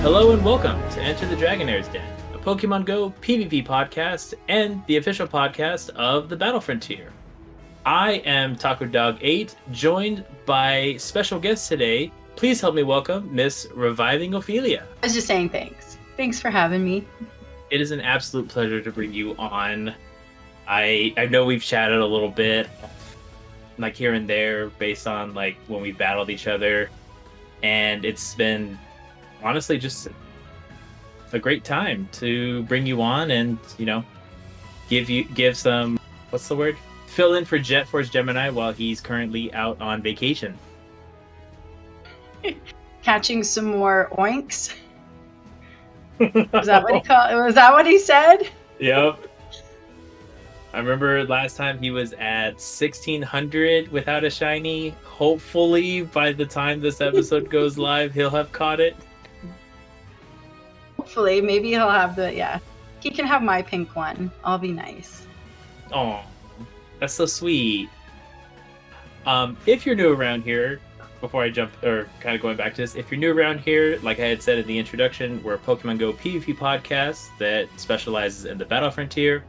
Hello and welcome to Enter the Dragonair's Den, a Pokemon Go PvP podcast and the official podcast of the Battle Frontier. I am TacoDog8, joined by special guests today. Please help me welcome Miss RevivingOphelia. I was just saying thanks. Thanks for having me. It is an absolute pleasure to bring you on. I know we've chatted a little bit, like here and there, based on like when we battled each other, and it's been honestly just a great time to bring you on and, you know, give some, what's the word? Fill in for JetForceGemini while he's currently out on vacation. Catching some more oinks. Was that what he said? Yep. I remember last time he was at 1600 without a shiny. Hopefully by the time this episode goes live, he'll have caught it. Hopefully, maybe he'll have he can have my pink one. I'll be nice. Oh, that's so sweet. If you're new around here, before I jump, or kind of going back to this, if you're new around here, like I had said in the introduction, we're a Pokemon Go PvP podcast that specializes in the Battle Frontier.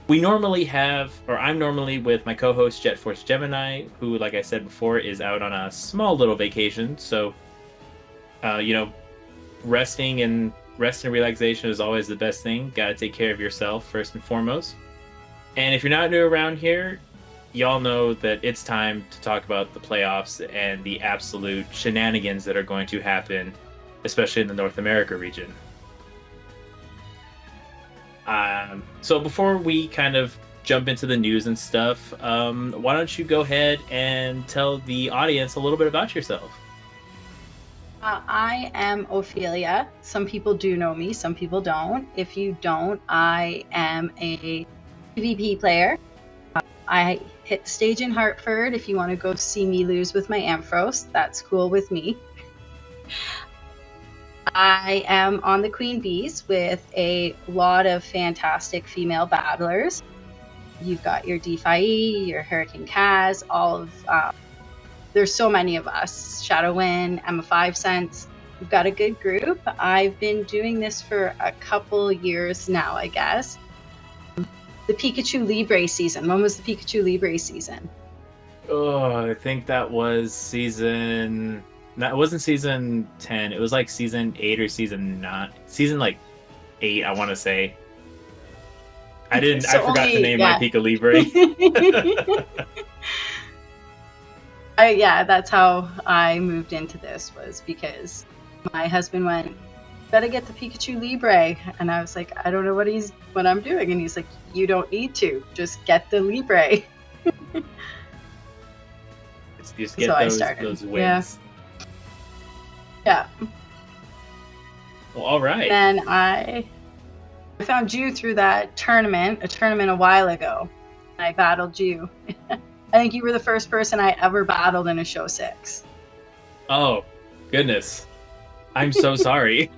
I'm normally with my co-host JetForceGemini, who, like I said before, is out on a small little vacation. So, rest and relaxation is always the best thing. Got to take care of yourself first and foremost. And if you're not new around here, y'all know that it's time to talk about the playoffs and the absolute shenanigans that are going to happen, especially in the North America region. So before we kind of jump into the news and stuff, why don't you go ahead and tell the audience a little bit about yourself? I am Ophelia. Some people do know me, some people don't. If you don't, I am a PvP player. I hit the stage in Hartford. If you want to go see me lose with my Ampharos, that's cool with me. I am on the Queen Bees with a lot of fantastic female battlers. You've got your Defy, your Hurricane Kaz, all of there's so many of us. Shadowwind, Emma 5 Cents. We've got a good group. I've been doing this for a couple years now, I guess. The Pikachu Libre season. When was the Pikachu Libre season? Oh, I think that was season... No, it wasn't season 10. It was like season 8 or season 9. Season like 8, I want to say. I forgot to name my Pika Libre. That's how I moved into this, was because my husband went, "Better get the Pikachu Libre," and I was like, "I don't know what I'm doing," and he's like, "You don't need to, just get the Libre." Just get those wins. Yeah. Well, all right. Then I found you through a tournament a while ago. I battled you. I think you were the first person I ever battled in a show 6. Oh, goodness. I'm so sorry.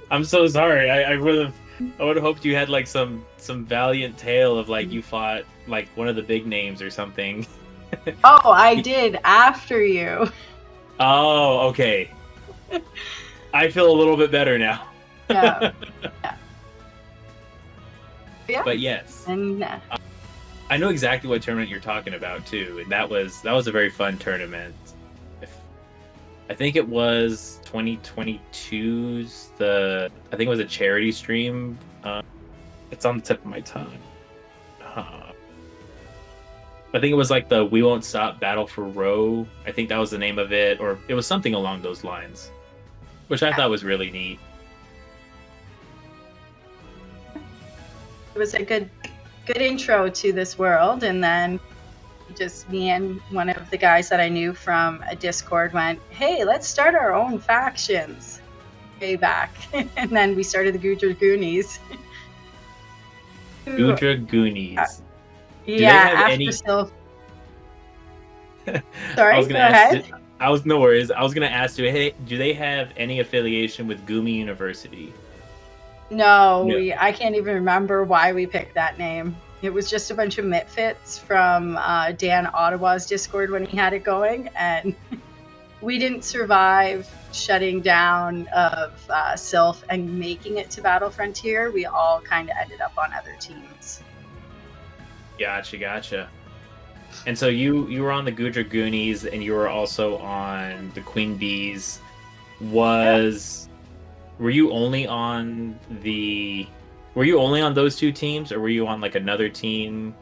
I'm so sorry. I would have hoped you had like some valiant tale of like you fought like one of the big names or something. Oh, I did after you. Oh, okay. I feel a little bit better now. Yeah. But yes. And I know exactly what tournament you're talking about too, and that was a very fun tournament. I think it was 2022's I think it was a charity stream. It's on the tip of my tongue. I think it was like the We Won't Stop Battle for Row. I think that was the name of it, or it was something along those lines, which I thought was really neat. It was a good intro to this world, and then just me and one of the guys that I knew from a Discord went, "Hey, let's start our own factions." Way back, and then we started the Gudra Goonies. Gudra Goonies. Sorry, go ahead. No worries. I was gonna ask you, hey, do they have any affiliation with Gumi University? No. I can't even remember why we picked that name. It was just a bunch of misfits from Dan Ottawa's Discord when he had it going, and we didn't survive shutting down of Sylph and making it to Battle Frontier. We all kind of ended up on other teams. Gotcha. And so you were on the Gudra Goonies, and you were also on the Queen Bees. Were you only on those two teams, or were you on like another team?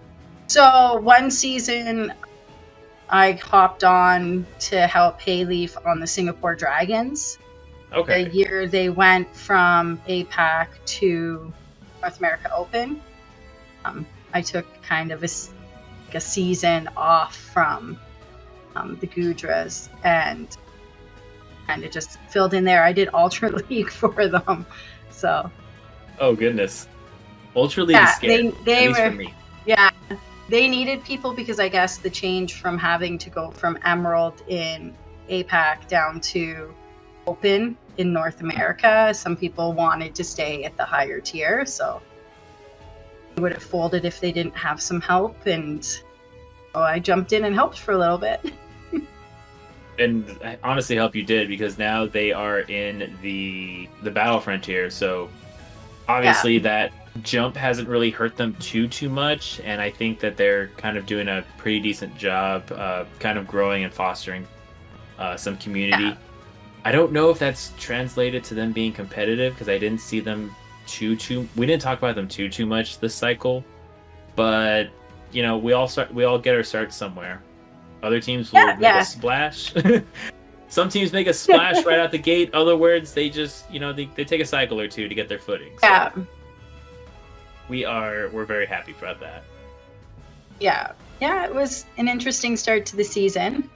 So one season, I hopped on to help Hayleaf on the Singapore Dragons. Okay. The year they went from APAC to North America Open, I took kind of a season off from the Gudras and kind of just filled in there. I did Ultra League for them, so. Oh goodness, Ultra League is scary. They at least were, for me. Yeah, they needed people because I guess the change from having to go from Emerald in APAC down to Open in North America, some people wanted to stay at the higher tier, so they would have folded if they didn't have some help, and so I jumped in and helped for a little bit. And I honestly hope you did, because now they are in the Battle Frontier, so obviously that jump hasn't really hurt them too much, and I think that they're kind of doing a pretty decent job kind of growing and fostering some community. Yeah. I don't know if that's translated to them being competitive, because I didn't see them we didn't talk about them too much this cycle, but you know, we all get our start somewhere. Other teams will make a splash. Some teams make a splash right out the gate. Other words, they just, they take a cycle or two to get their footing. So Yeah. We're very happy about that. Yeah, it was an interesting start to the season.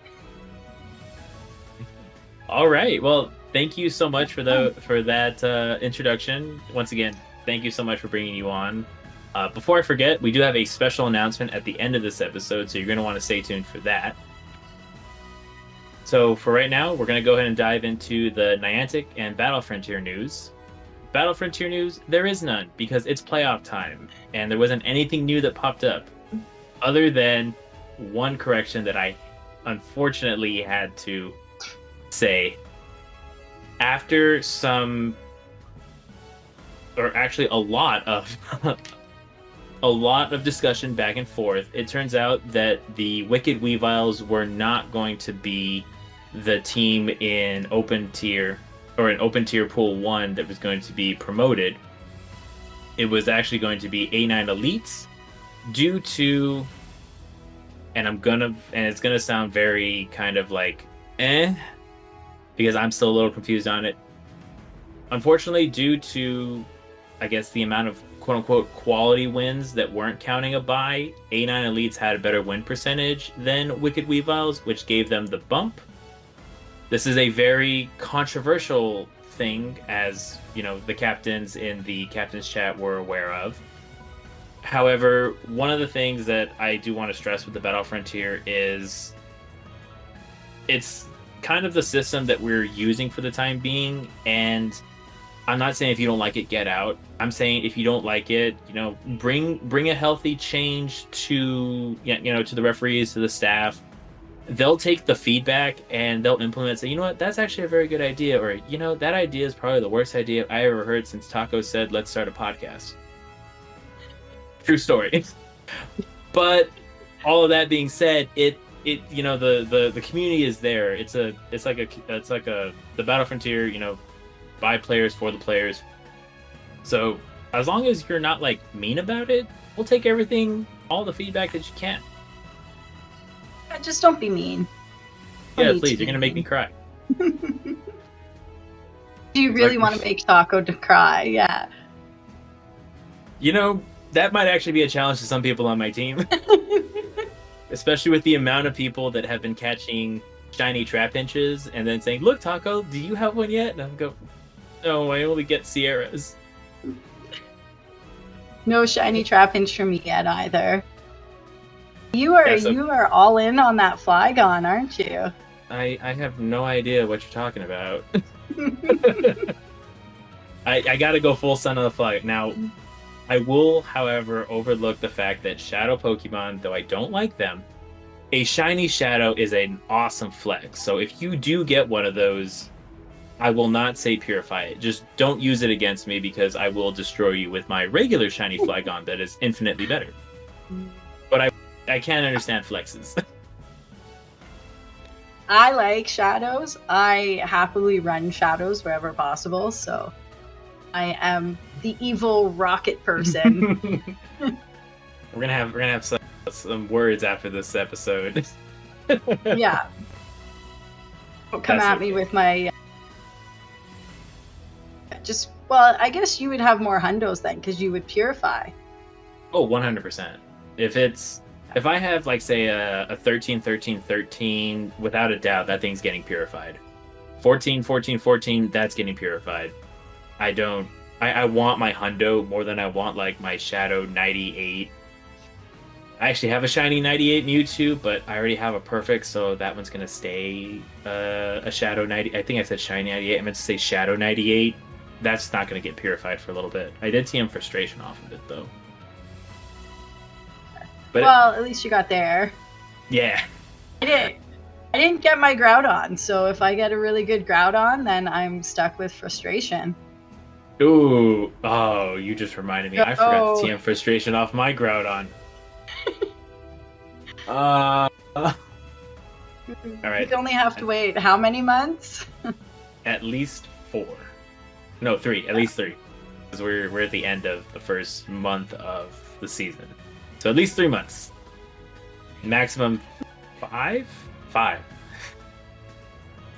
All right. Well, thank you so much for that introduction. Once again, thank you so much for bringing you on. Before I forget, we do have a special announcement at the end of this episode, so you're going to want to stay tuned for that. So for right now, we're going to go ahead and dive into the Niantic and Battle Frontier news. Battle Frontier news, there is none, because it's playoff time, and there wasn't anything new that popped up, other than one correction that I unfortunately had to say. After a lot of discussion back and forth, it turns out that the Wicked Weaviles were not going to be the team in open tier, or in open tier pool 1 that was going to be promoted. It was actually going to be A9 Elites, due to, and it's gonna sound very kind of like because I'm still a little confused on it. Unfortunately, due to, I guess, the amount of quote-unquote quality wins that weren't counting a bye, A9 Elites had a better win percentage than Wicked Weaviles, which gave them the bump. This is a very controversial thing, as the captains in the captain's chat were aware of. However, one of the things that I do want to stress with the Battle Frontier is it's kind of the system that we're using for the time being, and I'm not saying if you don't like it, get out. I'm saying if you don't like it, bring a healthy change to to the referees, to the staff. They'll take the feedback and they'll implement. Say, you know what, that's actually a very good idea, or that idea is probably the worst idea I ever heard since Taco said, "Let's start a podcast." True story. But all of that being said, the community is there. It's like the Battle Frontier, by players for the players. So as long as you're not like mean about it, we'll take all the feedback that you can. Just don't be mean. Yeah, please. You're gonna make me cry. Do you really want to make Taco to cry? Yeah. That might actually be a challenge to some people on my team. Especially with the amount of people that have been catching shiny trap inches and then saying, "Look, Taco, do you have one yet?" And I'm going, "No, I only get Sierras." No shiny trap inch from me yet either. You are all in on that Flygon, aren't you? I have no idea what you're talking about. I gotta go full Son of the Fly. Now, I will, however, overlook the fact that Shadow Pokemon, though I don't like them, a shiny shadow is an awesome flex. So if you do get one of those, I will not say purify it. Just don't use it against me because I will destroy you with my regular shiny Flygon that is infinitely better. But I can't understand flexes. I like shadows. I happily run shadows wherever possible, so I am the evil rocket person. We're gonna have some words after this episode. Yeah. Don't come at me with my well, I guess you would have more hundos then, because you would purify. Oh, 100%. If I have, like, say, a 13, 13, 13, without a doubt, that thing's getting purified. 14, 14, 14, that's getting purified. I want my hundo more than I want, like, my Shadow 98. I actually have a shiny 98 Mewtwo, but I already have a perfect, so that one's going to stay a Shadow 90. I think I said shiny 98. I meant to say Shadow 98. That's not going to get purified for a little bit. I did TM Frustration off of it, though. But well, at least you got there. Yeah. I didn't get my Groudon, so if I get a really good Groudon, then I'm stuck with Frustration. Ooh. Oh, you just reminded me. I forgot to TM Frustration off my Groudon. All right. You only have to wait how many months? At least 4. No, 3. At least 3. Because we're at the end of the first month of the season. So at least 3 months. Maximum 5? 5.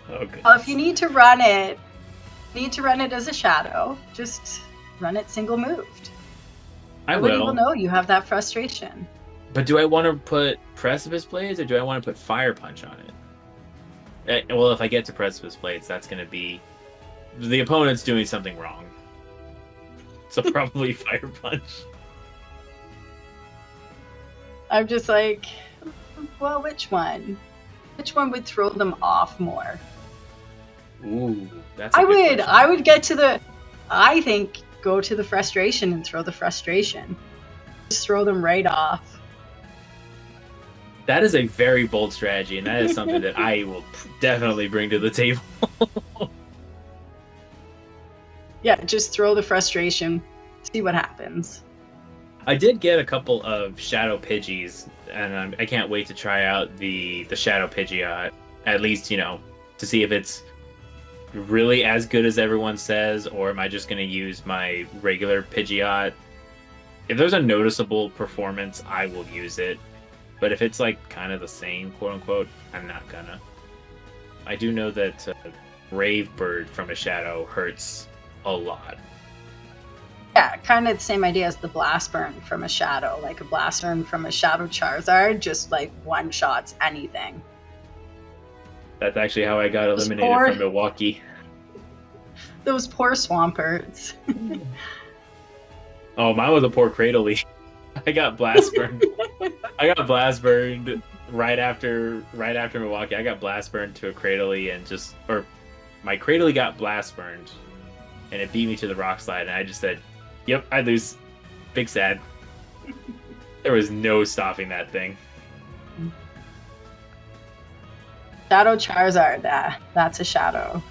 Oh, goodness. Well, if you need to run it as a shadow, just run it single moved. Nobody will know you have that Frustration. But do I want to put Precipice Blades or do I want to put Fire Punch on it? Well, if I get to Precipice Blades, that's going to be the opponent's doing something wrong. So probably Fire Punch. I'm just like, well, which one? Which one would throw them off more? Ooh, that's a good question. I would get to I think go to the Frustration and throw the Frustration. Just throw them right off. That is a very bold strategy, and that is something that I will definitely bring to the table. Yeah, just throw the Frustration. See what happens. I did get a couple of Shadow Pidgeys, and I can't wait to try out the Shadow Pidgeot, at least, to see if it's really as good as everyone says, or am I just going to use my regular Pidgeot? If there's a noticeable performance, I will use it. But if it's like kind of the same, quote unquote, I'm not gonna. I do know that Brave Bird from a Shadow hurts a lot. Yeah, kind of the same idea as the Blast Burn from a Shadow. Like a Blast Burn from a Shadow Charizard, just like one-shots anything. That's actually how I got eliminated from Milwaukee. Those poor Swamperts. Oh, mine was a poor Cradily. I got Blast Burned. I got Blast Burned right after Milwaukee. I got Blast Burned to a Cradily my Cradily got Blast Burned, and it beat me to the Rock Slide, and I just said, "Yep, I lose. Big sad." There was no stopping that thing. Shadow Charizard, that's a Shadow.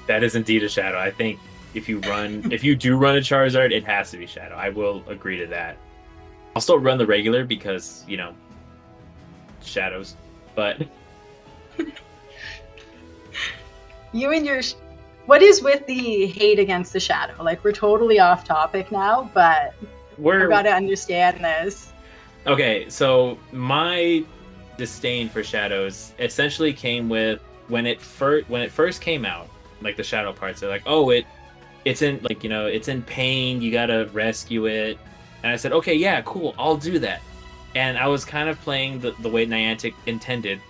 That is indeed a Shadow. I think if you do run a Charizard, it has to be Shadow. I will agree to that. I'll still run the regular because, Shadows. But you and your what is with the hate against the Shadow? Like, we're totally off topic now, but we've got to understand this. Okay, so my disdain for Shadows essentially came with when it first came out, like the Shadow parts. They're like, oh, it's in, like, it's in pain, you gotta rescue it. And I said, okay, yeah, cool, I'll do that. And I was kind of playing the way Niantic intended.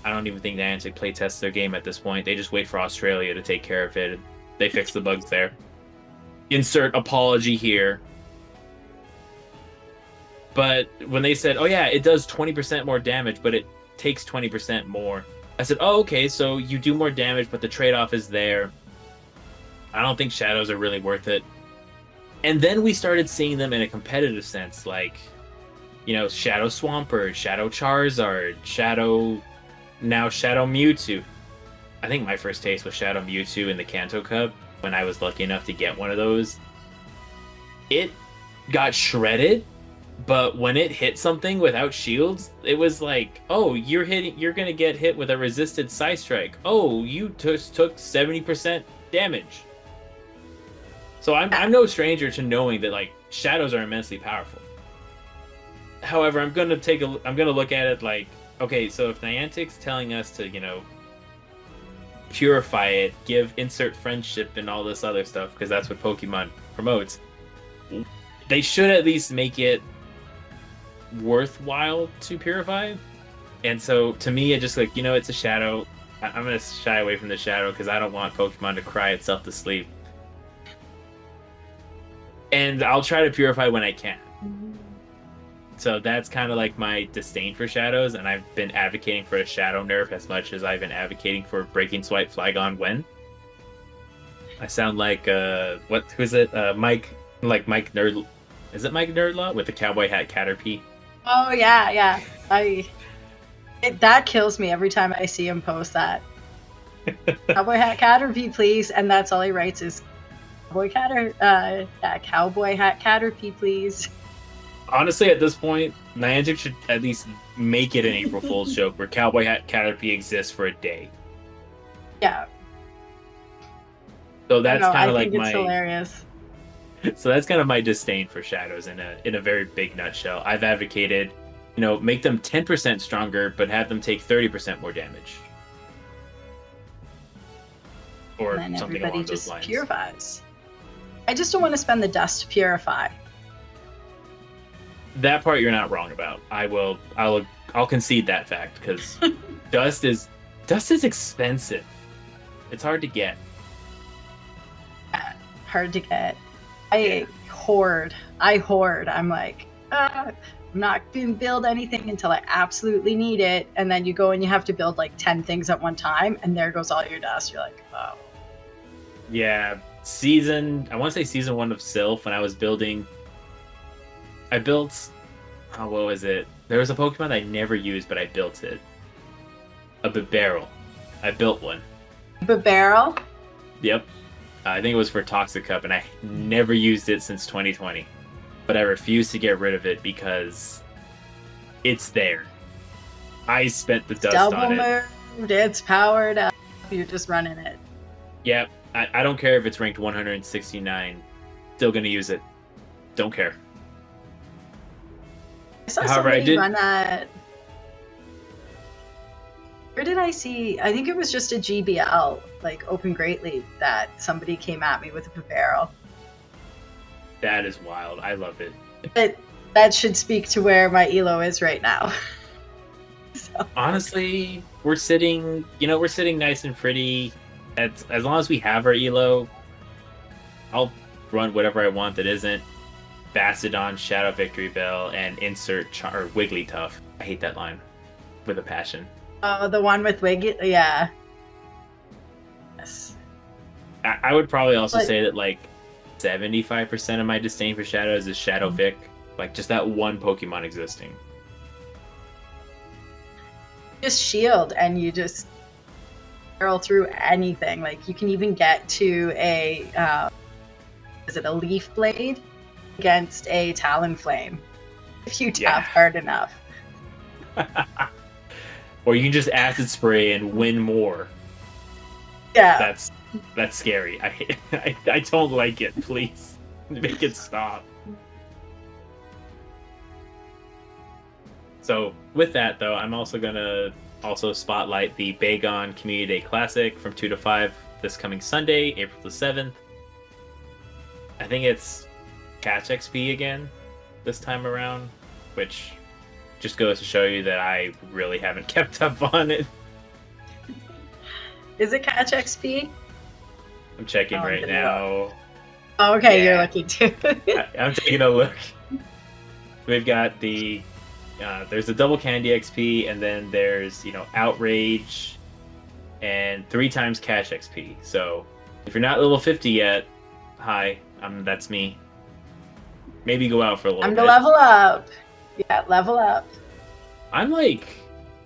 I don't even think Niantic playtests their game at this point. They just wait for Australia to take care of it. They fix the bugs there. Insert apology here. But when they said, oh yeah, it does 20% more damage, but it takes 20% more. I said, oh, okay, so you do more damage, but the trade-off is there. I don't think Shadows are really worth it. And then we started seeing them in a competitive sense. Like, Shadow Swampert, Shadow Charizard, Shadow Mewtwo. I think my first taste was Shadow Mewtwo in the Kanto Cup when I was lucky enough to get one of those. It got shredded, but when it hit something without shields, it was like, oh, you're gonna get hit with a resisted Psy Strike. Oh, you just took 70% damage. So I'm no stranger to knowing that like shadows are immensely powerful. However, I'm gonna look at it like, okay, so if Niantic's telling us to, purify it, insert friendship and all this other stuff, because that's what Pokemon promotes, they should at least make it worthwhile to purify. And so to me, it just like, it's a shadow. I'm gonna shy away from the shadow because I don't want Pokemon to cry itself to sleep. And I'll try to purify when I can. So that's kind of like my disdain for shadows, and I've been advocating for a shadow nerf as much as I've been advocating for Breaking Swipe Flygon Wen. I sound like who's it? Mike Nerd. Is it Mike Nerdlaw with the cowboy hat Caterpie? Oh yeah. That kills me every time I see him post that. Cowboy hat Caterpie, please, and that's all he writes is cowboy hat Caterpie, please. Honestly, at this point, Niantic should at least make it an April Fool's joke where Cowboy Hat Caterpie exists for a day. Yeah. So that's kind of like it's hilarious. So that's kind of my disdain for shadows in a very big nutshell. I've advocated, make them 10% stronger, but have them take 30% more damage. Or and then something everybody along just those lines. Purifies. I just don't want to spend the dust to purify. That part you're not wrong about. I'll concede that fact because dust is expensive. It's hard to get. Hard to get. I hoard. I'm like, I'm not going to build anything until I absolutely need it. And then you go and you have to build like 10 things at one time, and there goes all your dust. You're like, oh. Yeah, I want to say season 1 of Sylph when I was building. I built, what was it? There was a Pokemon I never used, but I built it. A Bibarel. I built one. Bibarel? Yep. I think it was for Toxic Cup, and I never used it since 2020. But I refuse to get rid of it because it's there. I spent the dust on it. Double moved, it's powered up. You're just running it. Yep. I don't care if it's ranked 169. Still gonna use it. Don't care. I saw somebody run that. Where did I see? I think it was just a GBL, like Open Great League, that somebody came at me with a Bibarel. That is wild. I love it. But that should speak to where my elo is right now. So. Honestly, we're sitting nice and pretty. As long as we have our elo, I'll run whatever I want that isn't Bastiodon, Shadow Victory Bell, and insert or Wigglytuff. I hate that line with a passion. Oh, the one with Wiggly? Yeah. Yes. I would probably also say that like 75% of my disdain for shadows is Shadow Vic. Like just that one Pokemon existing. Just shield and you just barrel through anything. Like you can even get to a Leaf Blade against a Talonflame if you tap hard enough. Or you can just acid spray and win more. Yeah. That's scary. I don't like it. Please make it stop. So with that though, I'm also gonna spotlight the Bagon Community Day Classic from 2 to 5 this coming Sunday, April the 7th. I think it's Catch XP again this time around, which just goes to show you that I really haven't kept up on it. Is it Catch XP? I'm checking right now. Oh, okay, yeah. You're looking too. I'm taking a look. We've got there's the double candy XP, and then there's Outrage, and 3 times Cash XP. So if you're not level 50 yet, hi, that's me. Maybe go out for a little bit. Time to level up. Yeah, level up. I'm like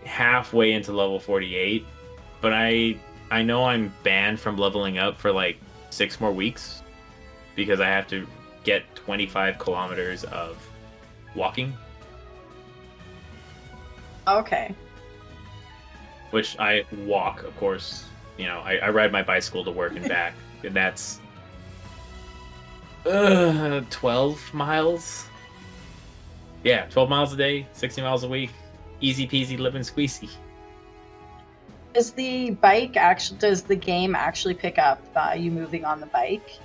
halfway into level 48, but I know I'm banned from leveling up for like 6 more weeks because I have to get 25 kilometers of walking. Okay. Which I walk, of course. I ride my bicycle to work and back, and that's 12 miles. Yeah, 12 miles a day, 60 miles a week. Easy peasy, lemon squeezy. Does the game actually pick up you moving on the bike?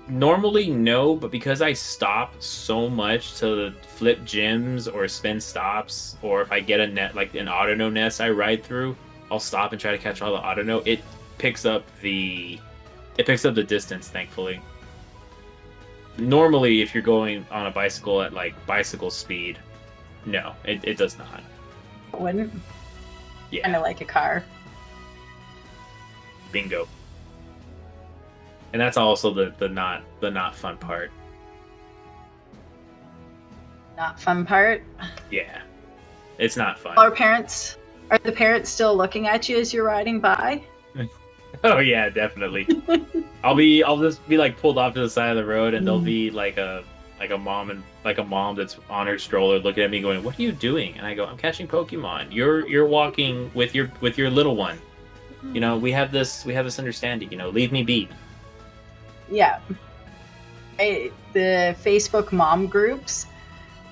Normally, no, but because I stop so much to flip gyms or spin stops, or if I get a net like an auto nest I ride through, I'll stop and try to catch all the auto. It picks up the distance, thankfully. Normally, if you're going on a bicycle at like bicycle speed, no, it does not. Wouldn't? Yeah. Kind of like a car. Bingo. And that's also the not fun part. Not fun part? Yeah. It's not fun. Are the parents still looking at you as you're riding by? Oh yeah, definitely. I'll just be like pulled off to the side of the road, and there'll be like a mom that's on her stroller looking at me going, "What are you doing?" And I go, "I'm catching Pokemon. You're walking with your little one. We have this understanding. Leave me be." Yeah. The Facebook mom groups.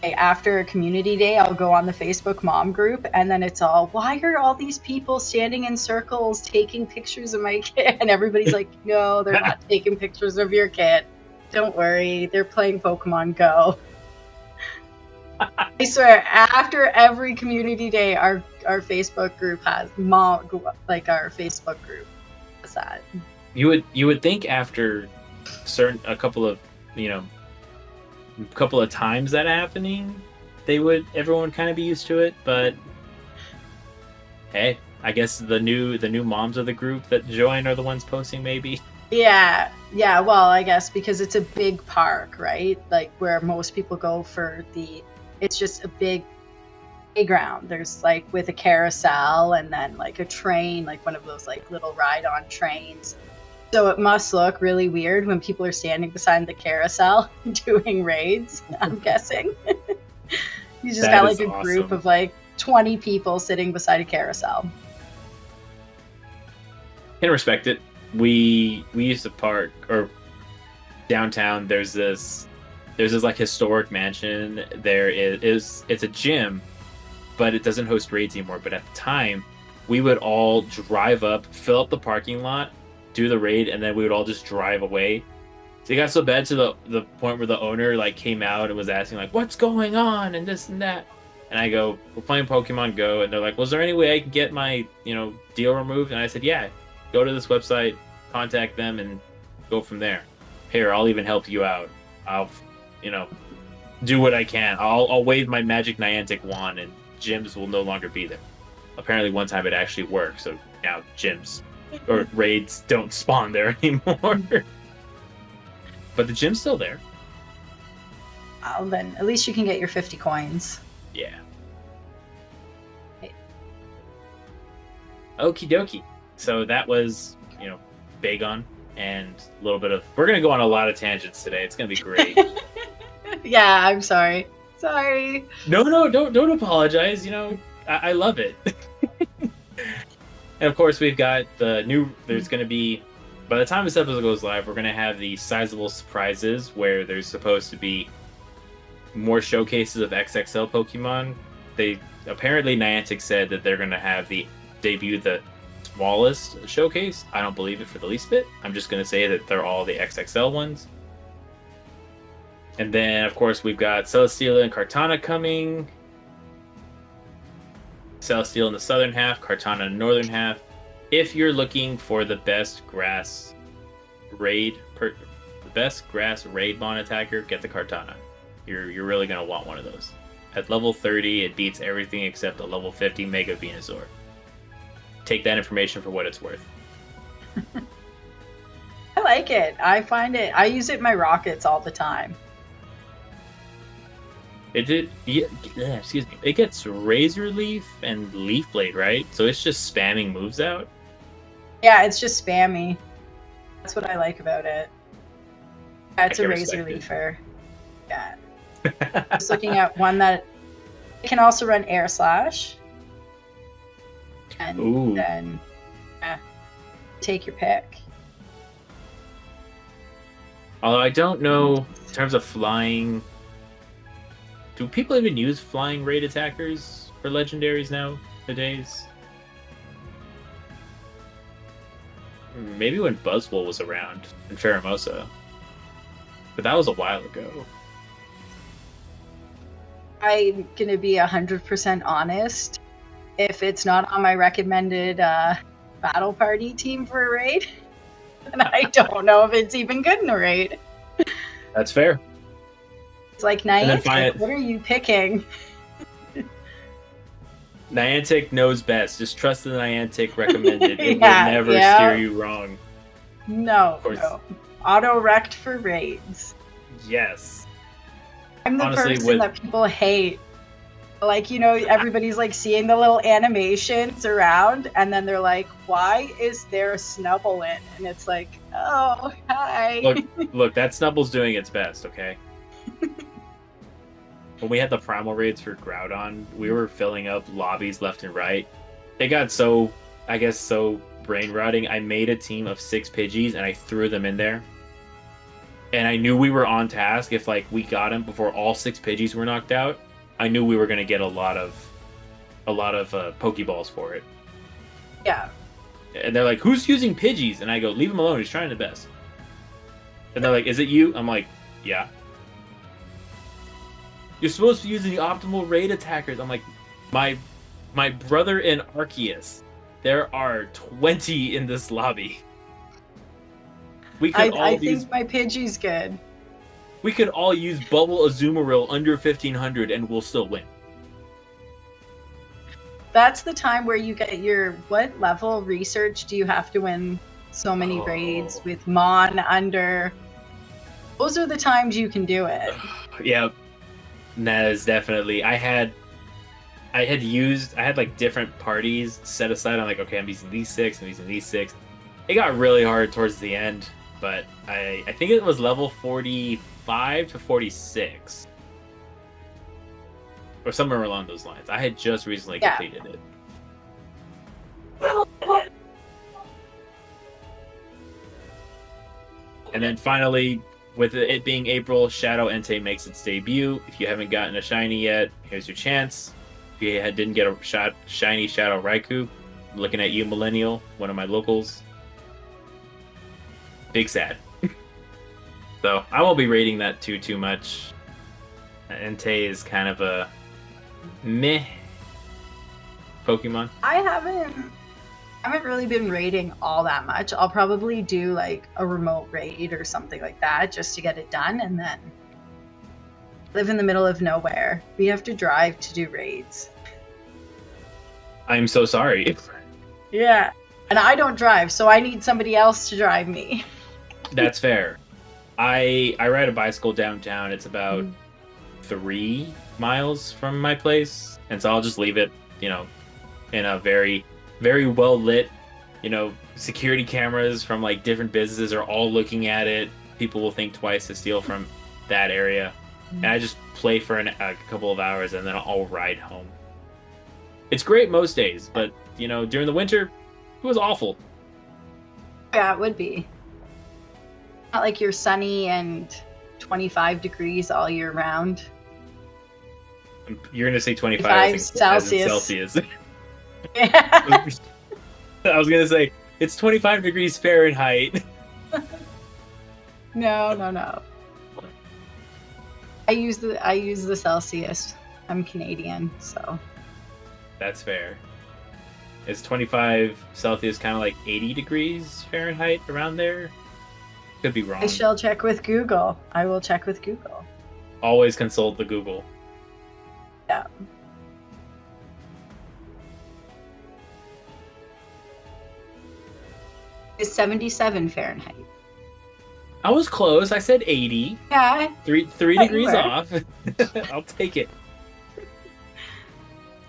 After a community day, I'll go on the Facebook mom group, and then it's all, why are all these people standing in circles taking pictures of my kid? And everybody's like, no, they're not taking pictures of your kid. Don't worry, they're playing Pokemon Go. I swear, after every community day, our Facebook group has our Facebook group has that. You would think after a couple of times that happening, everyone would kind of be used to it, but hey, I guess the new moms of the group that join are the ones posting, maybe. Yeah, well, I guess because it's a big park, right? Like where most people go it's just a big playground. There's like with a carousel and then like a train, like one of those like little ride-on trains. So it must look really weird when people are standing beside the carousel doing raids, I'm guessing. You just got like a group of like 20 people sitting beside a carousel. Can respect it. We used to park or downtown. There's this like historic mansion. It's a gym, but it doesn't host raids anymore. But at the time, we would all drive up, fill up the parking lot, do the raid, and then we would all just drive away. So it got so bad to the point where the owner like came out and was asking like, what's going on and this and that. And I go, we're playing Pokemon Go, and they're like, was there any way I can get my deal removed? And I said, yeah, go to this website, contact them, and go from there. Here, I'll even help you out. I'll do what I can. I'll wave my magic Niantic wand, and gyms will no longer be there. Apparently one time it actually worked, so now gyms or raids don't spawn there anymore. But the gym's still there. Well, then at least you can get your 50 coins. Yeah. Okie dokie. So that was, Bagon and a little bit of... We're going to go on a lot of tangents today. It's going to be great. Yeah, I'm sorry. Sorry. No, don't apologize. I love it. And of course, we've got there's going to be, by the time this episode goes live, we're going to have the sizable surprises where there's supposed to be more showcases of XXL Pokemon. Apparently Niantic said that they're going to debut the smallest showcase. I don't believe it for the least bit. I'm just going to say that they're all the XXL ones. And then, of course, we've got Celesteela and Kartana coming. Celesteela in the southern half, Kartana in the northern half. If you're looking for the best grass raid Bond attacker, get the Kartana. You're really gonna want one of those. At level 30, it beats everything except a level 50 Mega Venusaur. Take that information for what it's worth. I like it. I use it in my rockets all the time. It did. Yeah, excuse me. It gets Razor Leaf and Leaf Blade, right? So it's just spamming moves out. Yeah, it's just spammy. That's what I like about it. Yeah, it's I a can Razor respect it. Leafer. Yeah. Just looking at one that it can also run Air Slash. And Ooh. then take your pick. Although I don't know in terms of flying. Do people even use flying raid attackers for legendaries nowadays? Maybe when Buzzwole was around in Faramosa. But that was a while ago. I'm gonna be 100% honest. If it's not on my recommended battle party team for a raid, then I don't know if it's even good in a raid. That's fair. It's like Niantic, what are you picking? Niantic knows best. Just trust the Niantic recommended. It will never steer you wrong. No. Auto-rect for raids. Yes. I'm the person that people hate. Like, you know, everybody's like seeing the little animations around, and then they're like, why is there a Snubble in? And it's like, oh, hi. Look, that Snubble's doing its best, okay? When we had the primal raids for Groudon, we were filling up lobbies left and right. It got so brain rotting. I made a team of 6 Pidgeys, and I threw them in there. And I knew we were on task if, like, we got him before all 6 Pidgeys were knocked out. I knew we were going to get a lot of Pokeballs for it. Yeah. And they're like, who's using Pidgeys? And I go, leave him alone. He's trying the best. And they're like, is it you? I'm like, yeah. You're supposed to be using the optimal raid attackers. I'm like, my brother in Arceus. There are 20 in this lobby. I think my Pidgey's good. We could all use Bubble Azumarill under 1500 and we'll still win. That's the time where you get your, what level research do you have to win so many raids with Mon under? Those are the times you can do it. Yeah, that is definitely. I had like different parties set aside. I'm like, okay, I'm using these 6, I'm using these 6. It got really hard towards the end, but I think it was level 45 to 46. Or somewhere along those lines. I had just recently completed it. And then finally, with it being April, Shadow Entei makes its debut. If you haven't gotten a shiny yet, here's your chance. If you didn't get a shiny Shadow Raikou, I'm looking at you, Millennial, one of my locals. Big sad. So I won't be rating that too much. Entei is kind of a meh Pokemon. I haven't really been raiding all that much. I'll probably do like a remote raid or something like that just to get it done, and then live in the middle of nowhere. We have to drive to do raids. I'm so sorry. Yeah. And I don't drive, so I need somebody else to drive me. That's fair. I ride a bicycle downtown. It's about 3 miles from my place, and so I'll just leave it, in a very, very well lit, security cameras from like different businesses are all looking at it. People will think twice to steal from that area, and I just play for a couple of hours, and then I'll ride home. It's great most days, but during the winter, it was awful. Yeah, it would be. Not like you're sunny and 25 degrees all year round. You're gonna say 25 Celsius. Yeah. I was gonna say it's 25 degrees Fahrenheit. No. I use the Celsius. I'm Canadian, so. That's fair. Is 25 Celsius kind of like 80 degrees Fahrenheit around there? Could be wrong. I shall check with Google. I will check with Google. Always consult the Google. Yeah. It's 77 Fahrenheit. I was close. I said 80. Yeah. Three degrees off. I'll take it.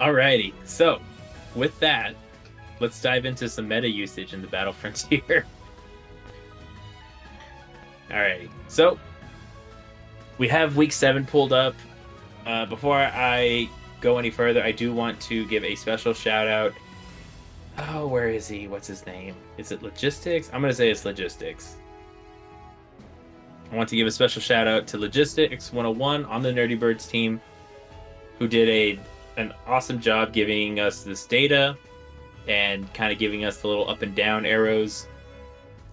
Alrighty. So, with that, let's dive into some meta usage in the Battle Frontier. Alrighty. So, we have week 7 pulled up. Before I go any further, I do want to give a special shout out. Oh, where is he? What's his name? Is it Logistics? I'm going to say it's Logistics. I want to give a special shout out to Logistics 101 on the Nerdy Birds team, who did an awesome job giving us this data and kind of giving us the little up and down arrows.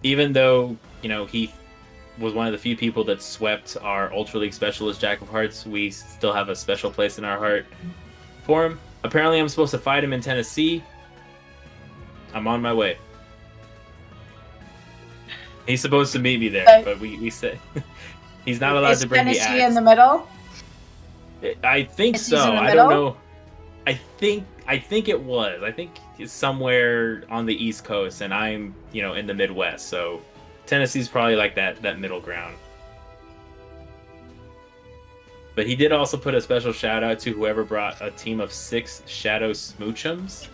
Even though, he was one of the few people that swept our Ultra League Specialist Jack of Hearts, we still have a special place in our heart for him. Apparently, I'm supposed to fight him in Tennessee. I'm on my way. He's supposed to meet me there, but we said he's not allowed to bring the axe. Is Tennessee in the middle? I think so. I don't know. I think it was. I think it's somewhere on the East Coast, and I'm in the Midwest. So Tennessee's probably like that middle ground. But he did also put a special shout out to whoever brought a team of 6 Shadow Smoochums,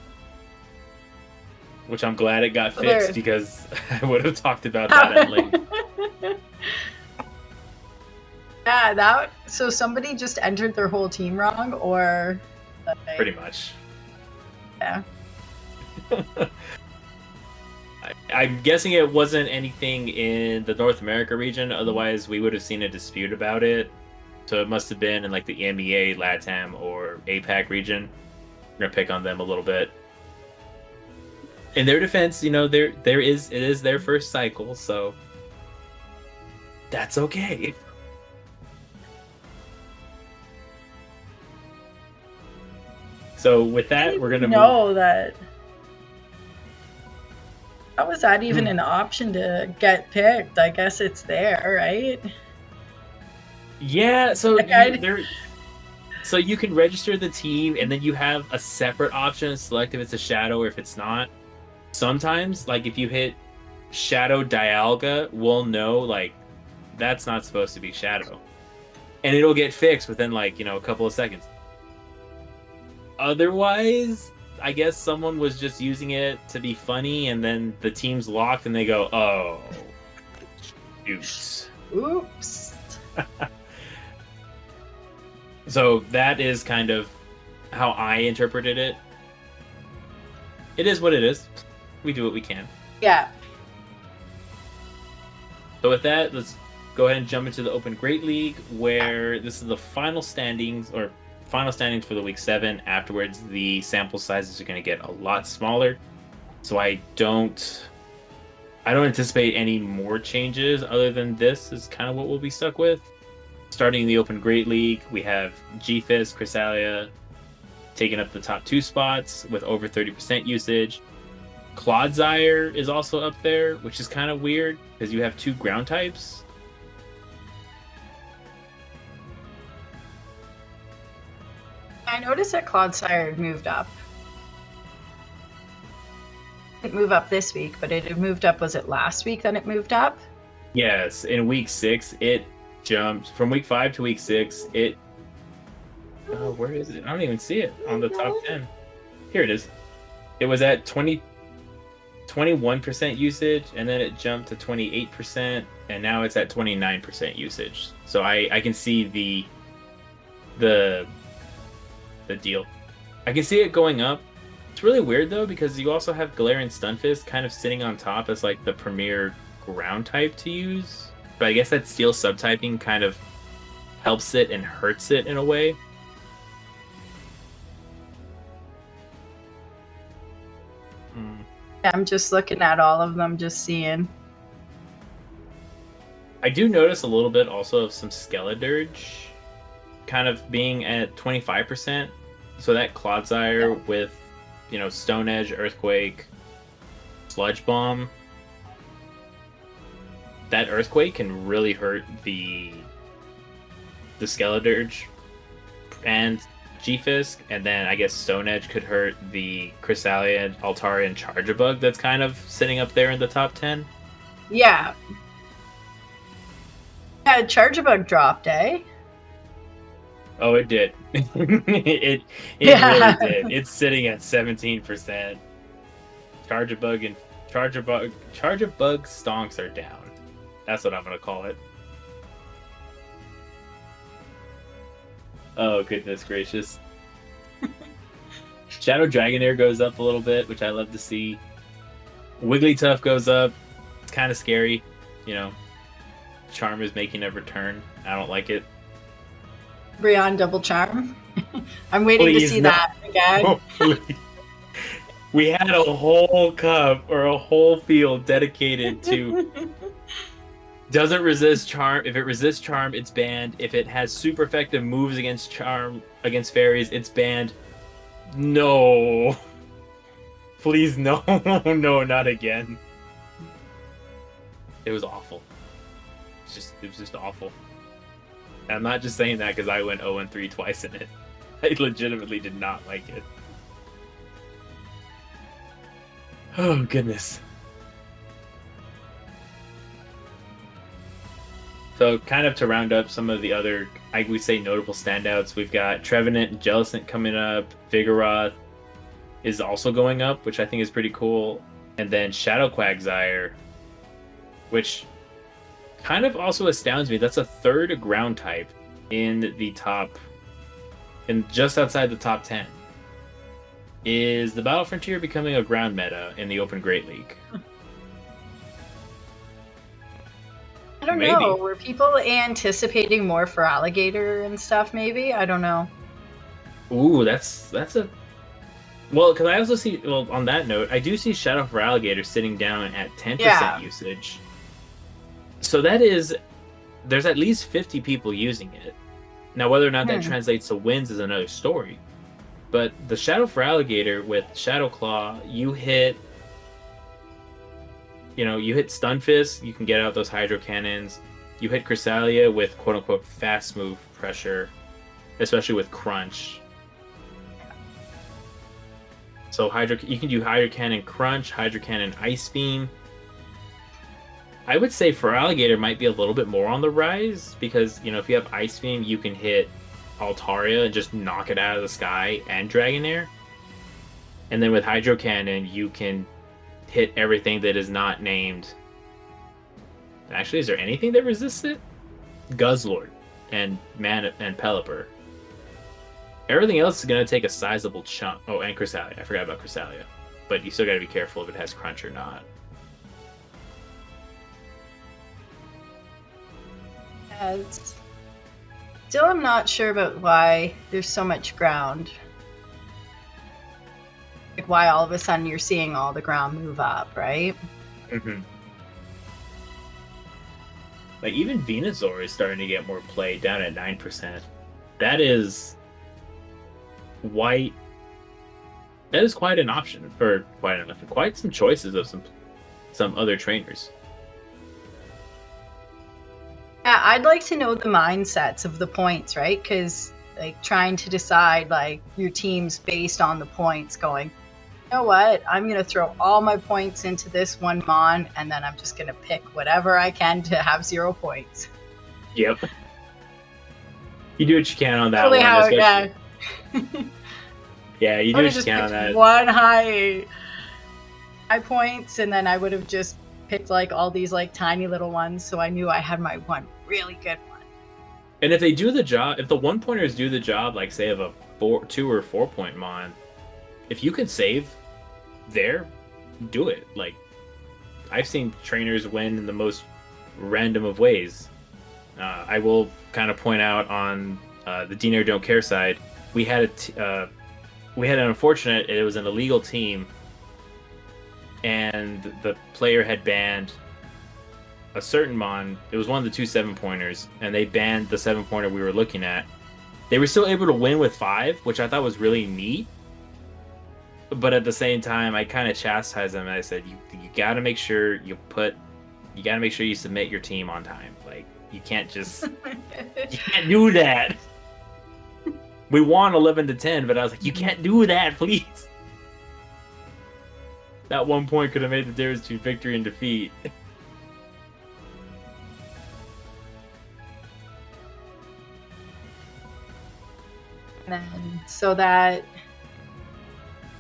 which I'm glad it got fixed because I would have talked about that at length. Yeah, so somebody just entered their whole team wrong, or pretty much. Yeah. I'm guessing it wasn't anything in the North America region, otherwise we would have seen a dispute about it. So it must have been in like the EMEA, LATAM, or APAC region. We're gonna pick on them a little bit. In their defense, it is their first cycle, so that's okay. So with that, we're gonna know that. How was that even an option to get picked? I guess it's there, right? Yeah. So so you can register the team, and then you have a separate option to select if it's a shadow or if it's not. Sometimes, like if you hit Shadow Dialga, we'll know like that's not supposed to be Shadow, and it'll get fixed within like a couple of seconds. Otherwise, I guess someone was just using it to be funny, and then the team's locked, and they go, "Oh, shoot. Oops." So that is kind of how I interpreted it. It is what it is. We do what we can. Yeah. So with that, let's go ahead and jump into the Open Great League, where this is the final standings for the week 7. Afterwards, the sample sizes are going to get a lot smaller. So I don't anticipate any more changes other than this is kind of what we'll be stuck with. Starting the Open Great League, we have G-Fist, Chrysalia taking up the top 2 spots with over 30% usage. Clodsire is also up there, which is kind of weird because you have 2 ground types. I noticed that Clodsire moved up. It didn't move up this week, but it moved up. Was it last week that it moved up? Yes, in week 6, it jumped from week 5 to week 6. Where is it? I don't even see it on the top 10. Here it is. It was at 21% usage, and then it jumped to 28%, and now it's at 29% usage. So I can see the deal. I can see it going up. It's really weird though, because you also have Galarian Stunfisk kind of sitting on top as like the premier ground type to use. But I guess that steel subtyping kind of helps it and hurts it in a way. I'm just looking at all of them, just seeing. I do notice a little bit also of some Skeledirge kind of being at 25%. So that Clodsire with, Stone Edge, Earthquake, Sludge Bomb. That Earthquake can really hurt the Skeledirge and G-Fisk, and then I guess Stone Edge could hurt the Chrysalia, Altaria, and Charjabug that's kind of sitting up there in the top 10. Yeah. Yeah, Chargebug dropped, eh? Oh, it did. it Yeah. really did. It's sitting at 17%. Chargebug stonks are down. That's what I'm gonna call it. Oh goodness gracious. Shadow Dragonair goes up a little bit, which I love to see. Wigglytuff goes up. It's kind of scary, you know. Charm is making a return. I don't like it. Brion double charm. I'm waiting to see that again. Oh, please. We had a whole cup or a whole field dedicated to doesn't resist charm. If it resists charm, it's banned. If it has super effective moves against charm against fairies, it's banned. No. Please no. No, not again. It was awful. It was just awful. And I'm not just saying that because I went 0-3 twice in it. I legitimately did not like it. Oh goodness. So kind of to round up some of the other, I would say, notable standouts, we've got Trevenant and Jellicent coming up. Vigoroth is also going up, which I think is pretty cool. And then Shadow Quagsire, which kind of also astounds me. That's a third ground type in the top, and just outside the top 10. Is the Battle Frontier becoming a ground meta in the Open Great League? I don't know. Were people anticipating more for Alligator and stuff? Maybe, I don't know. Ooh, that's a well, because I also see. Well, on that note, I do see Shadow for Alligator sitting down at 10% usage. So that is, there's at least 50 people using it. Now, whether or not that translates to wins is another story. But the Shadow for Alligator with Shadow Claw, you hit Stunfisk, you can get out those Hydro Cannons. You hit Cresselia with quote-unquote fast move pressure, especially with Crunch. So you can do Hydro Cannon Crunch, Hydro Cannon Ice Beam. I would say for Alligator might be a little bit more on the rise because, if you have Ice Beam, you can hit Altaria and just knock it out of the sky and Dragonair. And then with Hydro Cannon, you can hit everything that is not named. Actually, is there anything that resists it? Guzzlord and Pelipper. Everything else is going to take a sizable chunk. Oh, and Cresselia. I forgot about Cresselia. But you still got to be careful if it has Crunch or not. Still, I'm not sure about why there's so much ground. Like, why all of a sudden you're seeing all the ground move up, right? Mm-hmm. Like, even Venusaur is starting to get more play, down at 9%. That is quite an option for quite some choices of some other trainers. Yeah, I'd like to know the mindsets of the points, right? Because trying to decide your teams based on the points, going, you know what, I'm gonna throw all my points into this one mon, and then I'm just gonna pick whatever I can to have 0 points. Yep. You do what you can on that one. Yeah, you do what you can on that. One high points, and then I would have just picked all these tiny little ones, so I knew I had my one really good one. And if they do the job, if the 1-pointers do the job, say of a 2 or 4 point mon, if you can save there, do it. I've seen trainers win in the most random of ways. I will kind of point out on the Diner Don't Care side, we had an unfortunate. It was an illegal team. And the player had banned a certain mon. It was one of the 2 7-pointers, and they banned the 7-pointer we were looking at. They were still able to win with 5, which I thought was really neat. But at the same time, I kind of chastised them, and I said, "You got to make sure you submit your team on time. You can't just you can't do that. We won 11-10, but I was like, you can't do that, please." That 1 point could have made the difference between victory and defeat. then so that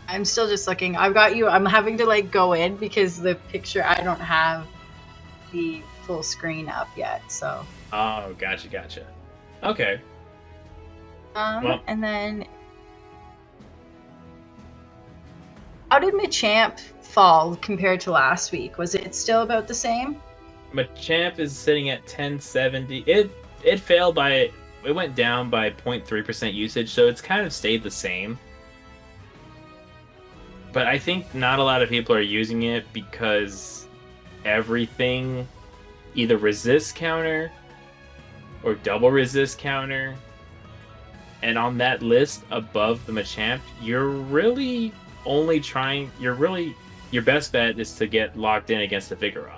I'm still just looking. I've got you. I'm having to like go in because the picture, I don't have the full screen up yet. So. Oh, gotcha. Okay. Well. And then, how did Machamp fall compared to last week? Was it still about the same? Machamp is sitting at 1070. It failed by, it went down by 0.3% usage, so it's kind of stayed the same. But I think not a lot of people are using it because everything either resists counter or double resist counter. And on that list above the Machamp, you're really only trying, your best bet is to get locked in against the Vigoroth,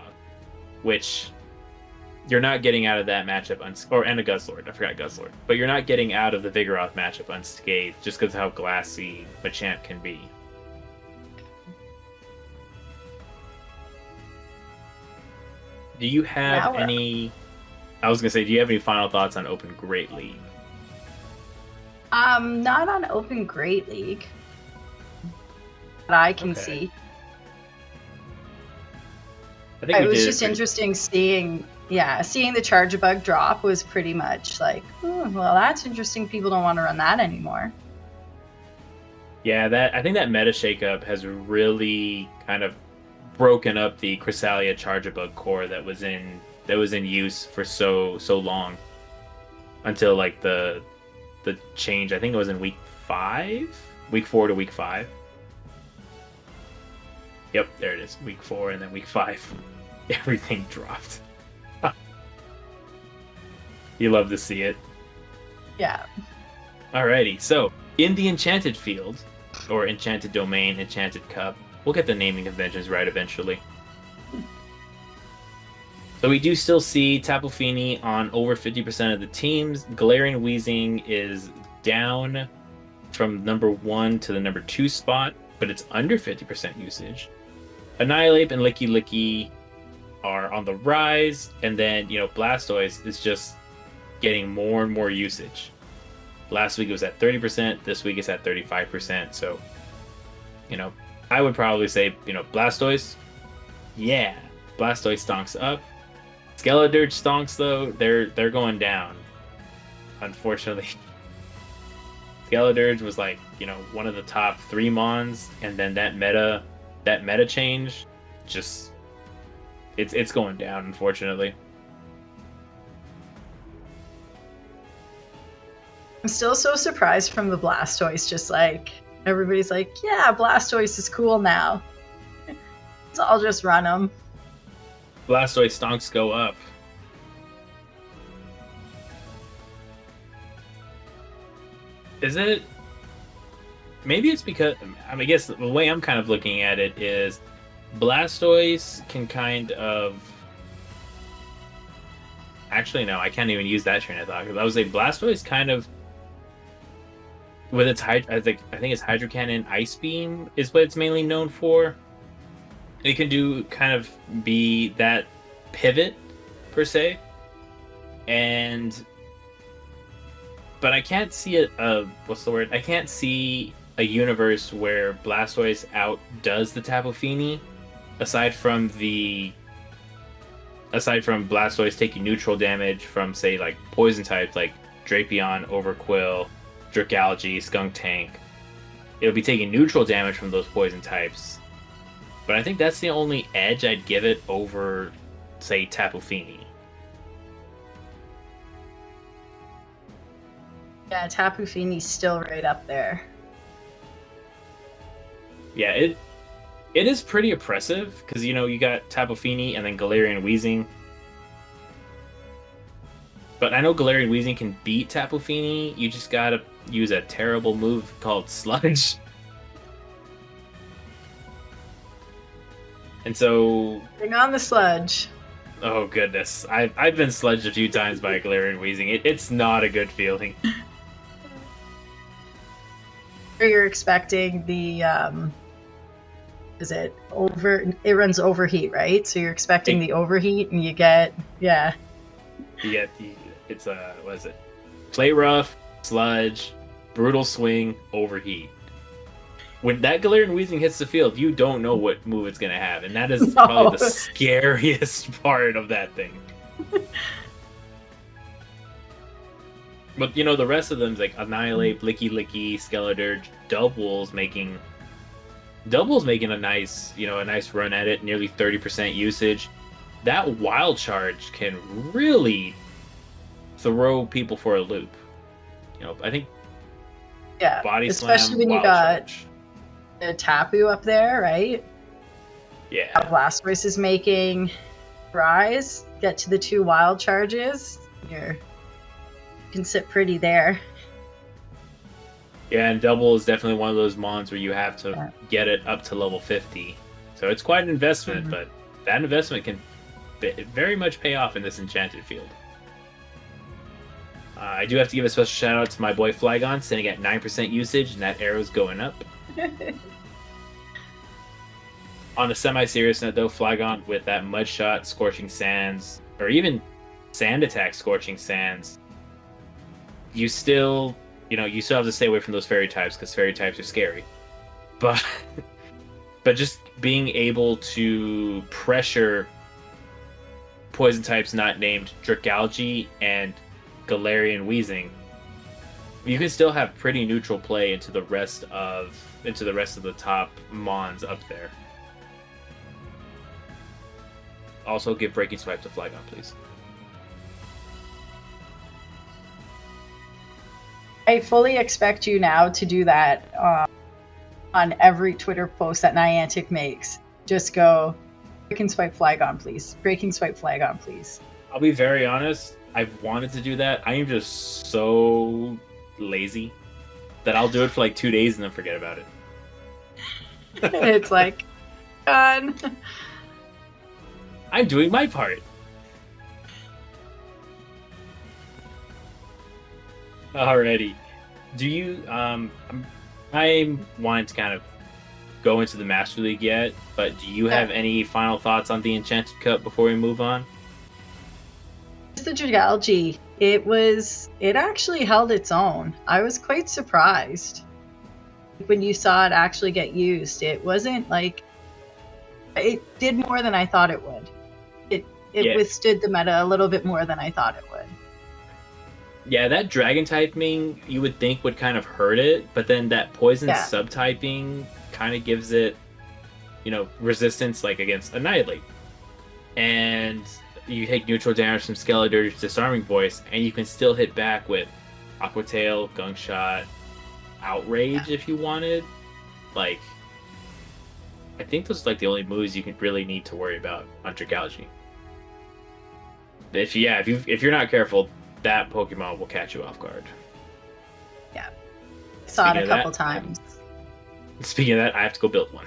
which you're not getting out of that matchup and a Guzzlord. I forgot Guzzlord. But you're not getting out of the Vigoroth matchup unscathed just because of how glassy Machamp can be. Do you have any... I was going to say, do you have any final thoughts on Open Great League? Not on Open Great League. That I can see. I think it was just interesting seeing the Charjabug drop was pretty much like, oh, well, that's interesting. People don't want to run that anymore. Yeah, I think that meta shakeup has really kind of broken up the Cresselia Charjabug core that was in use for so long until like the change. I think it was in week 4 to week 5. Yep, there it is. Week 4 and then week 5. Everything dropped. You love to see it. Yeah. Alrighty, so in the Enchanted Field, or Enchanted Domain, Enchanted Cup, we'll get the naming conventions right eventually. So we do still see Tapu Fini on over 50% of the teams. Galarian Weezing is down from number 1 to the number 2 spot, but it's under 50% usage. Annihilate and Licky Licky are on the rise, and then, Blastoise is just getting more and more usage. Last week it was at 30%, this week it's at 35%, so, I would probably say, Blastoise, yeah, Blastoise stonks up. Skeledirge stonks, though, they're going down, unfortunately. Skeledirge was like, one of the top 3 mons, and then that meta change, just, it's going down, unfortunately. I'm still so surprised from the Blastoise, just like, everybody's like, yeah, Blastoise is cool now. So I'll just run them. Blastoise stonks go up. Is it? Maybe it's because, I guess the way I'm kind of looking at it is Blastoise can kind of... Actually, no, I can't even use that train of thought. Because I would say Blastoise kind of, with its I think it's Hydro Cannon, Ice Beam is what it's mainly known for. It can kind of be that pivot per se, but I can't see it. What's the word? I can't see a universe where Blastoise outdoes the Tapu Fini, aside from Blastoise taking neutral damage from, say, like poison types like Drapion, Overquill, Dragalge, Skuntank. It'll be taking neutral damage from those poison types. But I think that's the only edge I'd give it over, say, Tapu Fini. Yeah, Tapu Fini's still right up there. Yeah, it is pretty oppressive, because, you got Tapu Fini and then Galarian Weezing. But I know Galarian Weezing can beat Tapu Fini, you just gotta use a terrible move called Sludge. And so... Bring on the sludge. Oh, goodness. I've been sludged a few times by Galarian Weezing. It's not a good feeling. You're expecting the... it runs overheat, right? So you're expecting the overheat, and you get... Yeah. You get what is it? Play Rough, Sludge, brutal swing, overheat. When that Galarian Weezing hits the field, you don't know what move it's going to have. And that is probably the scariest part of that thing. But, you know, the rest of them is like Annihilate, Blicky Licky, Skeledirge, Doubles making a nice, you know, a nice run at it, nearly 30% usage. That Wild Charge can really throw people for a loop. You know, I think Body especially Slam, when you Wild got Charge. a Tapu up there, right? Yeah. Blastoise is making Rise, get to the 2 Wild Charges. You can sit pretty there. Yeah, and Double is definitely one of those mons where you have to get it up to level 50. So it's quite an investment, but that investment can very much pay off in this enchanted field. I do have to give a special shout out to my boy Flygon, sitting at 9% usage, and that arrow's going up. On a semi-serious note, though, Flygon with that Mud Shot, Scorching Sands, or even Sand Attack, Scorching Sands, you still have to stay away from those fairy types because fairy types are scary. But just being able to pressure poison types not named Dragalge and Galarian Weezing, you can still have pretty neutral play into the rest of the top mons up there. Also, give Breaking Swipe to Flygon, please. I fully expect you now to do that on every Twitter post that Niantic makes. Just go, Breaking Swipe Flygon, please. Breaking Swipe Flygon, please. I'll be very honest. I've wanted to do that. I am just so lazy that I'll do it for like 2 days and then forget about it. It's like, done. I'm doing my part. Alrighty. Do you I wanted to kind of go into the Master League yet, but do you have any final thoughts on the Enchanted Cup before we move on? The Dragalge, it actually held its own. I was quite surprised when you saw it actually get used. It wasn't like, it did more than I thought it would. It withstood the meta a little bit more than I thought it would. Yeah, that Dragon typing you would think would kind of hurt it, but then that Poison subtyping kind of gives it, resistance like against Annihilate. And you take neutral damage from Skeledirge, Disarming Voice, and you can still hit back with Aqua Tail, Gunk Shot, Outrage if you wanted. Like, I think those are like the only moves you can really need to worry about on Dragalge. If you're not careful, that Pokemon will catch you off guard. Yeah. Saw it a couple times. Speaking of that, I have to go build one.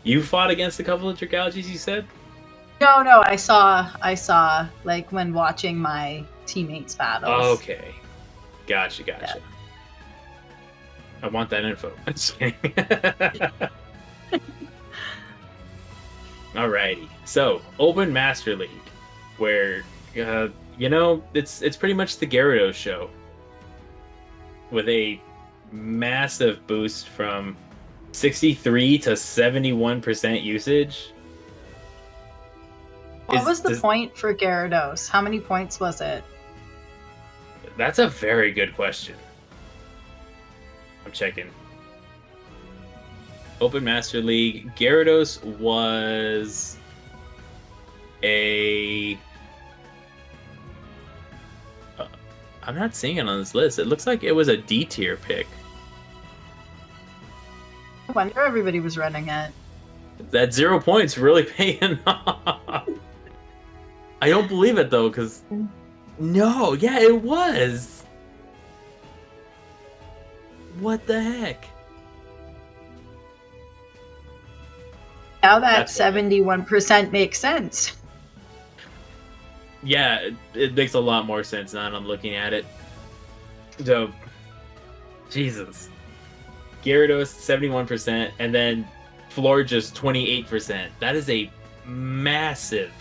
You fought against a couple of Dragalges, you said? No, I saw like when watching my teammates battles. Okay. Gotcha. Yeah. I want that info. Alrighty. So, Open Master League, where it's pretty much the Gyarados show. With a massive boost from 63 to 71% usage. What was the point for Gyarados? How many points was it? That's a very good question. I'm checking. Open Master League, Gyarados was I'm not seeing it on this list. It looks like it was a D tier pick. I wonder everybody was running it. That 0 points really paying off. I don't believe it though, because no, yeah, it was. What the heck? Now that 71% makes sense. Yeah, it makes a lot more sense now that I'm looking at it. So, Jesus. Gyarados, 71%, and then Florges, 28%. That is a massive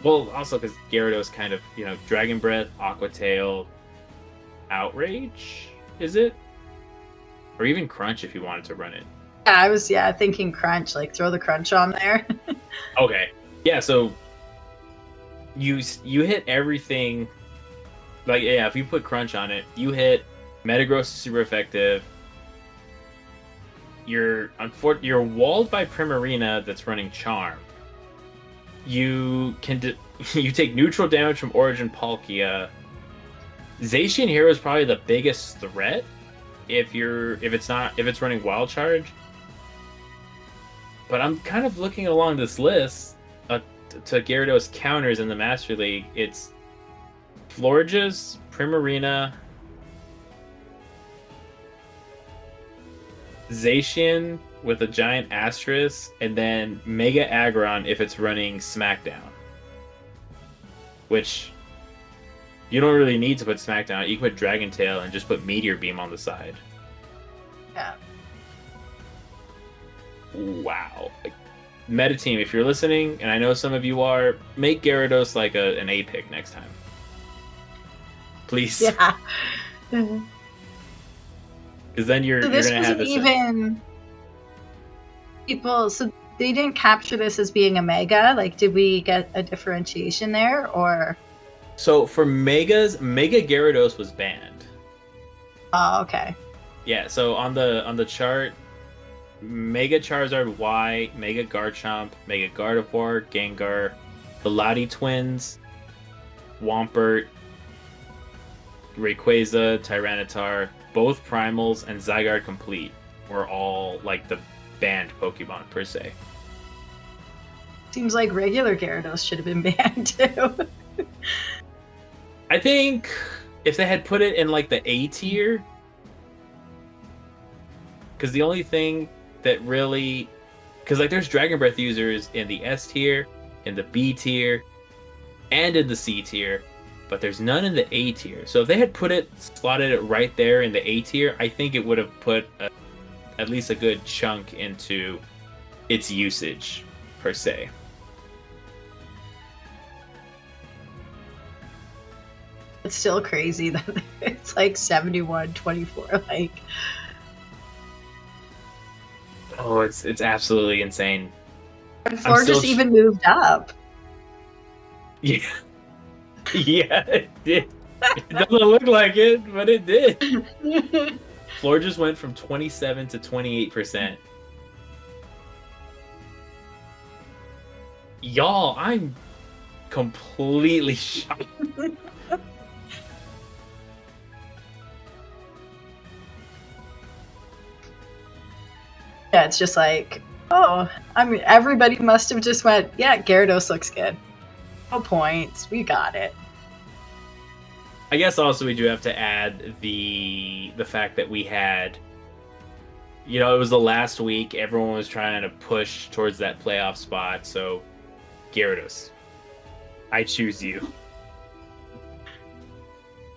Well, also because Gyarados kind of, Dragon Breath, Aqua Tail, Outrage, is it? Or even Crunch if you wanted to run it. Yeah, I was thinking Crunch, like throw the Crunch on there. Okay. Yeah, so you hit everything. Like, yeah, if you put Crunch on it, you hit Metagross is super effective. You're walled by Primarina that's running Charm. You can you take neutral damage from Origin Palkia. Zacian Hero is probably the biggest threat if it's running Wild Charge. But I'm kind of looking along this list to Gyarados counters in the Master League. It's Florges, Primarina, Zacian with a giant asterisk, and then Mega Aggron if it's running Smackdown. Which you don't really need to put Smackdown. You can put Dragon Tail and just put Meteor Beam on the side. Yeah. Wow. Meta team, if you're listening, and I know some of you are, make Gyarados like an A pick next time. Please. Yeah. Because then you're going to have this. Even people, so they didn't capture this as being a Mega. Like, did we get a differentiation there, or? So for Megas, Mega Gyarados was banned. Oh, okay. Yeah. So on the chart, Mega Charizard Y, Mega Garchomp, Mega Gardevoir, Gengar, the Lati twins, Swampert, Rayquaza, Tyranitar, both Primals, and Zygarde Complete were all like the banned Pokemon per se. Seems like regular Gyarados should have been banned too. I think if they had put it in like the A tier, because the only thing that really, because like there's Dragon Breath users in the S tier, in the B tier, and in the C tier, but there's none in the A tier. So if they had slotted it right there in the A tier, I think it would have put at least a good chunk into its usage per se. It's still crazy that it's like 71-24. Like, oh, it's absolutely insane. and Florges even moved up. Yeah. Yeah, it did. It doesn't look like it, but it did. Florges went from 27 to 28%. Y'all, I'm completely shocked. Yeah, it's just like, oh, I mean, everybody must have just went, yeah, Gyarados looks good. No points, we got it. I guess also we do have to add the fact that we had, it was the last week. Everyone was trying to push towards that playoff spot. So, Gyarados, I choose you.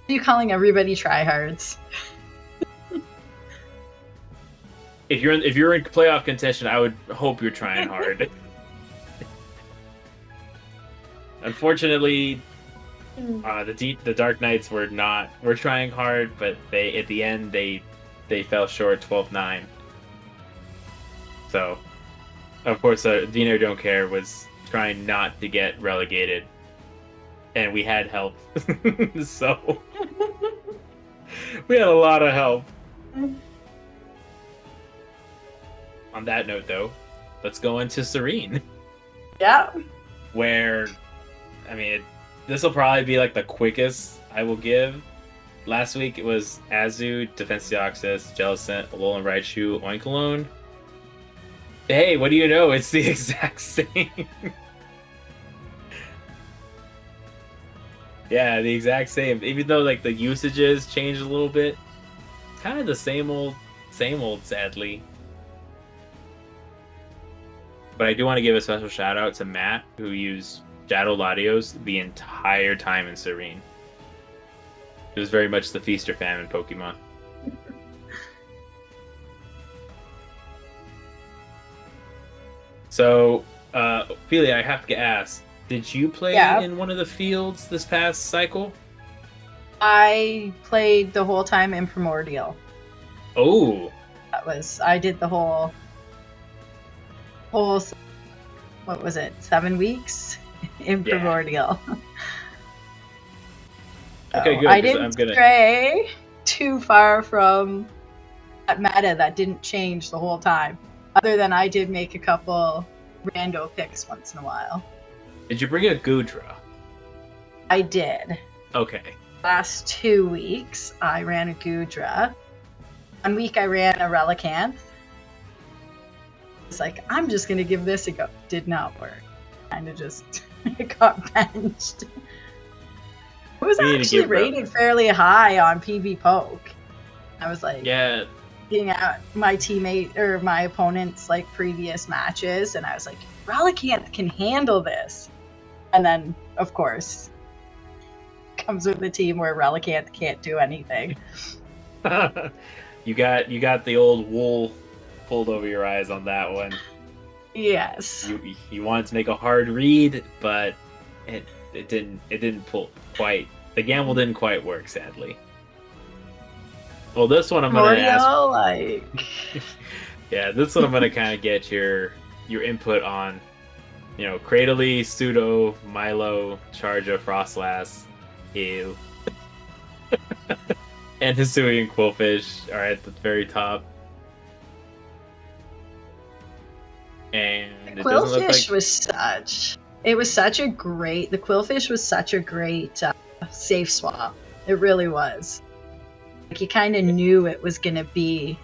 Are you calling everybody tryhards? If you're in playoff contention, I would hope you're trying hard. Unfortunately, the Dark Knights were trying hard, but at the end they fell short 12-9. So, of course, Dino Don't Care was trying not to get relegated, and we had help. So we had a lot of help. On that note, though, let's go into Serene. Yeah. Where, I mean, this will probably be like the quickest I will give. Last week it was Azu, Defense Deoxys, Jellicent, Alolan Raichu, Oinkologne. Hey, what do you know? It's the exact same. Yeah, the exact same. Even though like the usages changed a little bit, it's kind of the same old, sadly. But I do want to give a special shout out to Matt, who used Shadow Latios the entire time in Serene. It was very much the feast or famine Pokemon. So, Ophelia, I have to ask, Did you play Yeah. in one of the fields this past cycle? I played the whole time in Primordial. Oh, I did the whole, what was it, 7 weeks in Yeah. Primordial. okay, So good. I 'Cause didn't stray too far from that meta that didn't change the whole time. Other than I did make a couple rando picks once in a while. Did you bring a Gudra? I did. Okay. Last 2 weeks, I ran a Gudra. 1 week, I ran a Relicanth. It's like, I'm just going to give this a go. Did not work. Kind of just got benched. It was actually rated fairly high on PV Poke. I was like, yeah, looking at my teammate or my opponent's like previous matches, and I was like, Relicanth can handle this. And then, of course, comes with a team where Relicanth can't do anything. you got the old wool pulled over your eyes on that one. Yes. You wanted to make a hard read, but it didn't pull quite. The gamble didn't quite work, sadly. Well, this one I'm gonna ask. Yeah, this one I'm gonna kind of get your input on. You know, Cradily, Pseudo, Milo, Charja, Frostlass, Ew, and Hisui and Quillfish are at the very top. And Quillfish was such a great. The Quillfish was such a great safe swap. It really was. Like, you kind of knew it was gonna be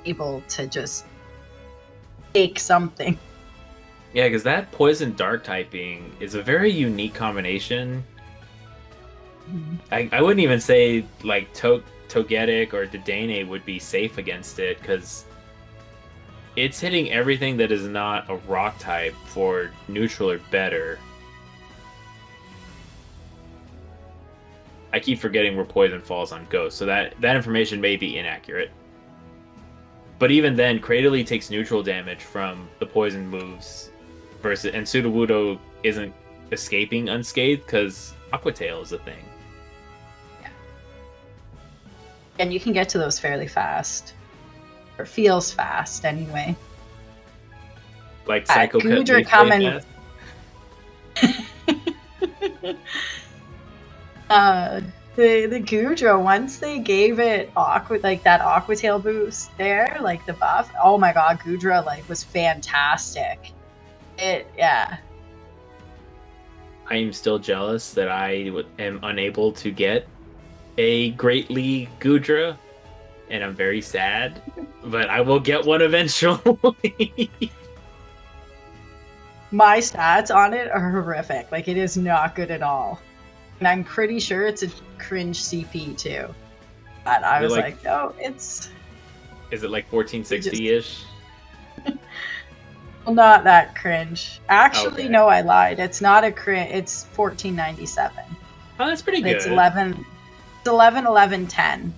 able to just take something. Yeah, because that poison dark typing is a very unique combination. I wouldn't even say like Togetic or Dedenne would be safe against it, because it's hitting everything that is not a rock type for neutral or better. I keep forgetting where poison falls on Ghost, so that information may be inaccurate. But even then, Cradily takes neutral damage from the poison moves, and Sudowoodo isn't escaping unscathed because Aqua Tail is a thing. Yeah. And you can get to those fairly fast. Or feels fast, anyway. Like Psycho Gudra coming. The Gudra, once they gave it that Aqua Tail boost there, like the buff, oh my god, Gudra like was fantastic. Yeah. I am still jealous that I am unable to get a Great League Gudra, and I'm very sad, but I will get one eventually. My stats on it are horrific. Like, it is not good at all. And I'm pretty sure it's a cringe CP too. But I was like, no, it's... Is it like 1460-ish? Well, not that cringe. Actually, Okay. no, I lied. It's not a cringe. It's 1497. Oh, that's pretty good. It's 11, 10.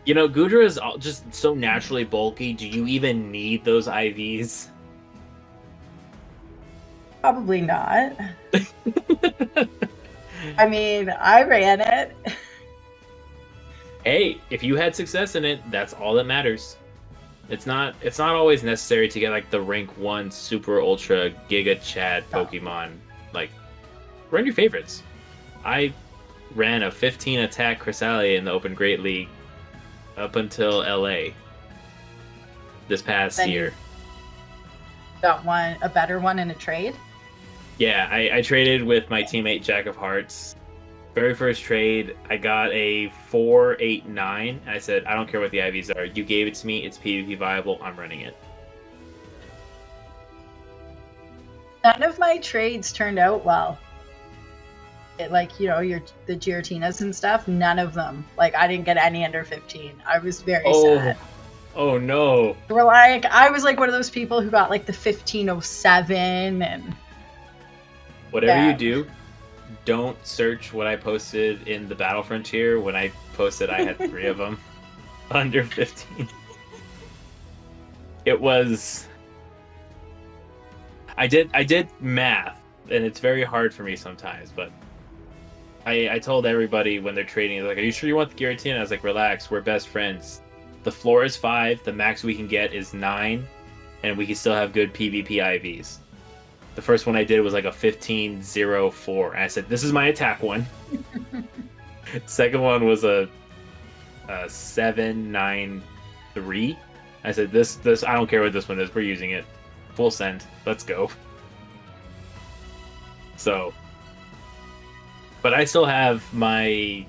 You know, Gudra is just so naturally bulky. Do you even need those IVs? Probably not. I mean, I ran it. Hey, if you had success in it, that's all that matters. It's not always necessary to get like the rank 1 super ultra giga chad Pokemon. Like, run your favorites. I ran a 15 attack Cresselia in the Open Great League up until LA this past year. Got a better one in a trade? Yeah, I traded with my teammate Jack of Hearts. Very first trade, I got a 4-8-9, and I said, I don't care what the IVs are. You gave it to me. It's PvP viable. I'm running it. None of my trades turned out well. Like, you know, the Giratinas and stuff, none of them. Like, I didn't get any under 15. I was very sad. Oh, no. I was like one of those people who got like the 1507 and... Whatever you do, don't search what I posted in the Battle Frontier when I posted I had 3 of them under 15. It was... I did math and it's very hard for me sometimes. But I told everybody when they're trading, like, "Are you sure you want the Giratina?" I was like, "Relax, we're best friends. The floor is 5, the max we can get is 9, and we can still have good PvP IVs." The first one I did was like a 15-0-4, and I said, "This is my attack one." Second one was a 7-9-3. I said, "This I don't care what this one is. We're using it. Full send. Let's go." So, but I still have my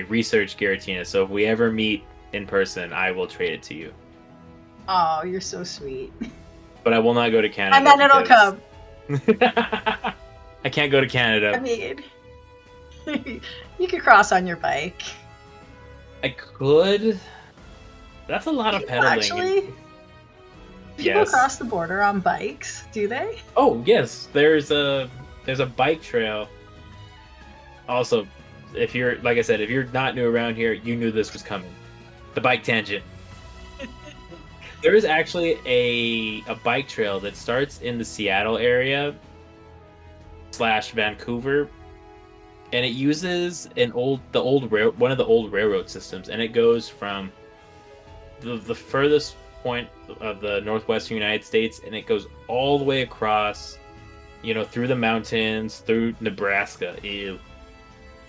research Giratina. So if we ever meet in person, I will trade it to you. Oh, you're so sweet. But I will not go to Canada. And then it'll come. I can't go to Canada. I mean, you could cross on your bike. I could. That's a lot of pedaling. Actually, people cross the border on bikes, do they? Oh yes, there's a bike trail. Also, if you're, like I said, if you're not new around here, you knew this was coming. The bike tangent. There is actually a bike trail that starts in the Seattle area / Vancouver, and it uses one of the old railroad systems, and it goes from the furthest point of the northwestern United States, and it goes all the way across, through the mountains, through Nebraska,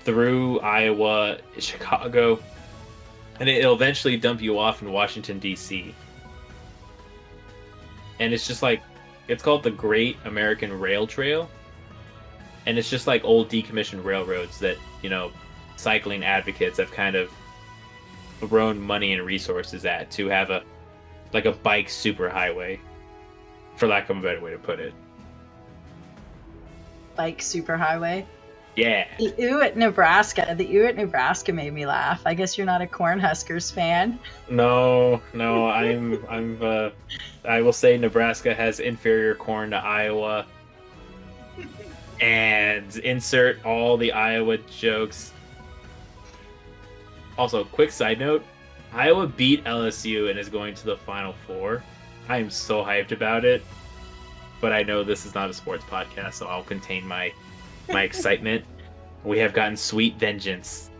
through Iowa, Chicago, and it'll eventually dump you off in Washington, D.C. And it's just like, it's called the Great American Rail Trail. And it's just like old decommissioned railroads that, cycling advocates have kind of thrown money and resources at to have a bike superhighway, for lack of a better way to put it. Bike superhighway? Yeah. The U at Nebraska made me laugh. I guess you're not a Cornhuskers fan. No, I will say Nebraska has inferior corn to Iowa. And insert all the Iowa jokes. Also, quick side note, Iowa beat LSU and is going to the Final Four. I am so hyped about it. But I know this is not a sports podcast, so I'll contain my excitement. We have gotten sweet vengeance.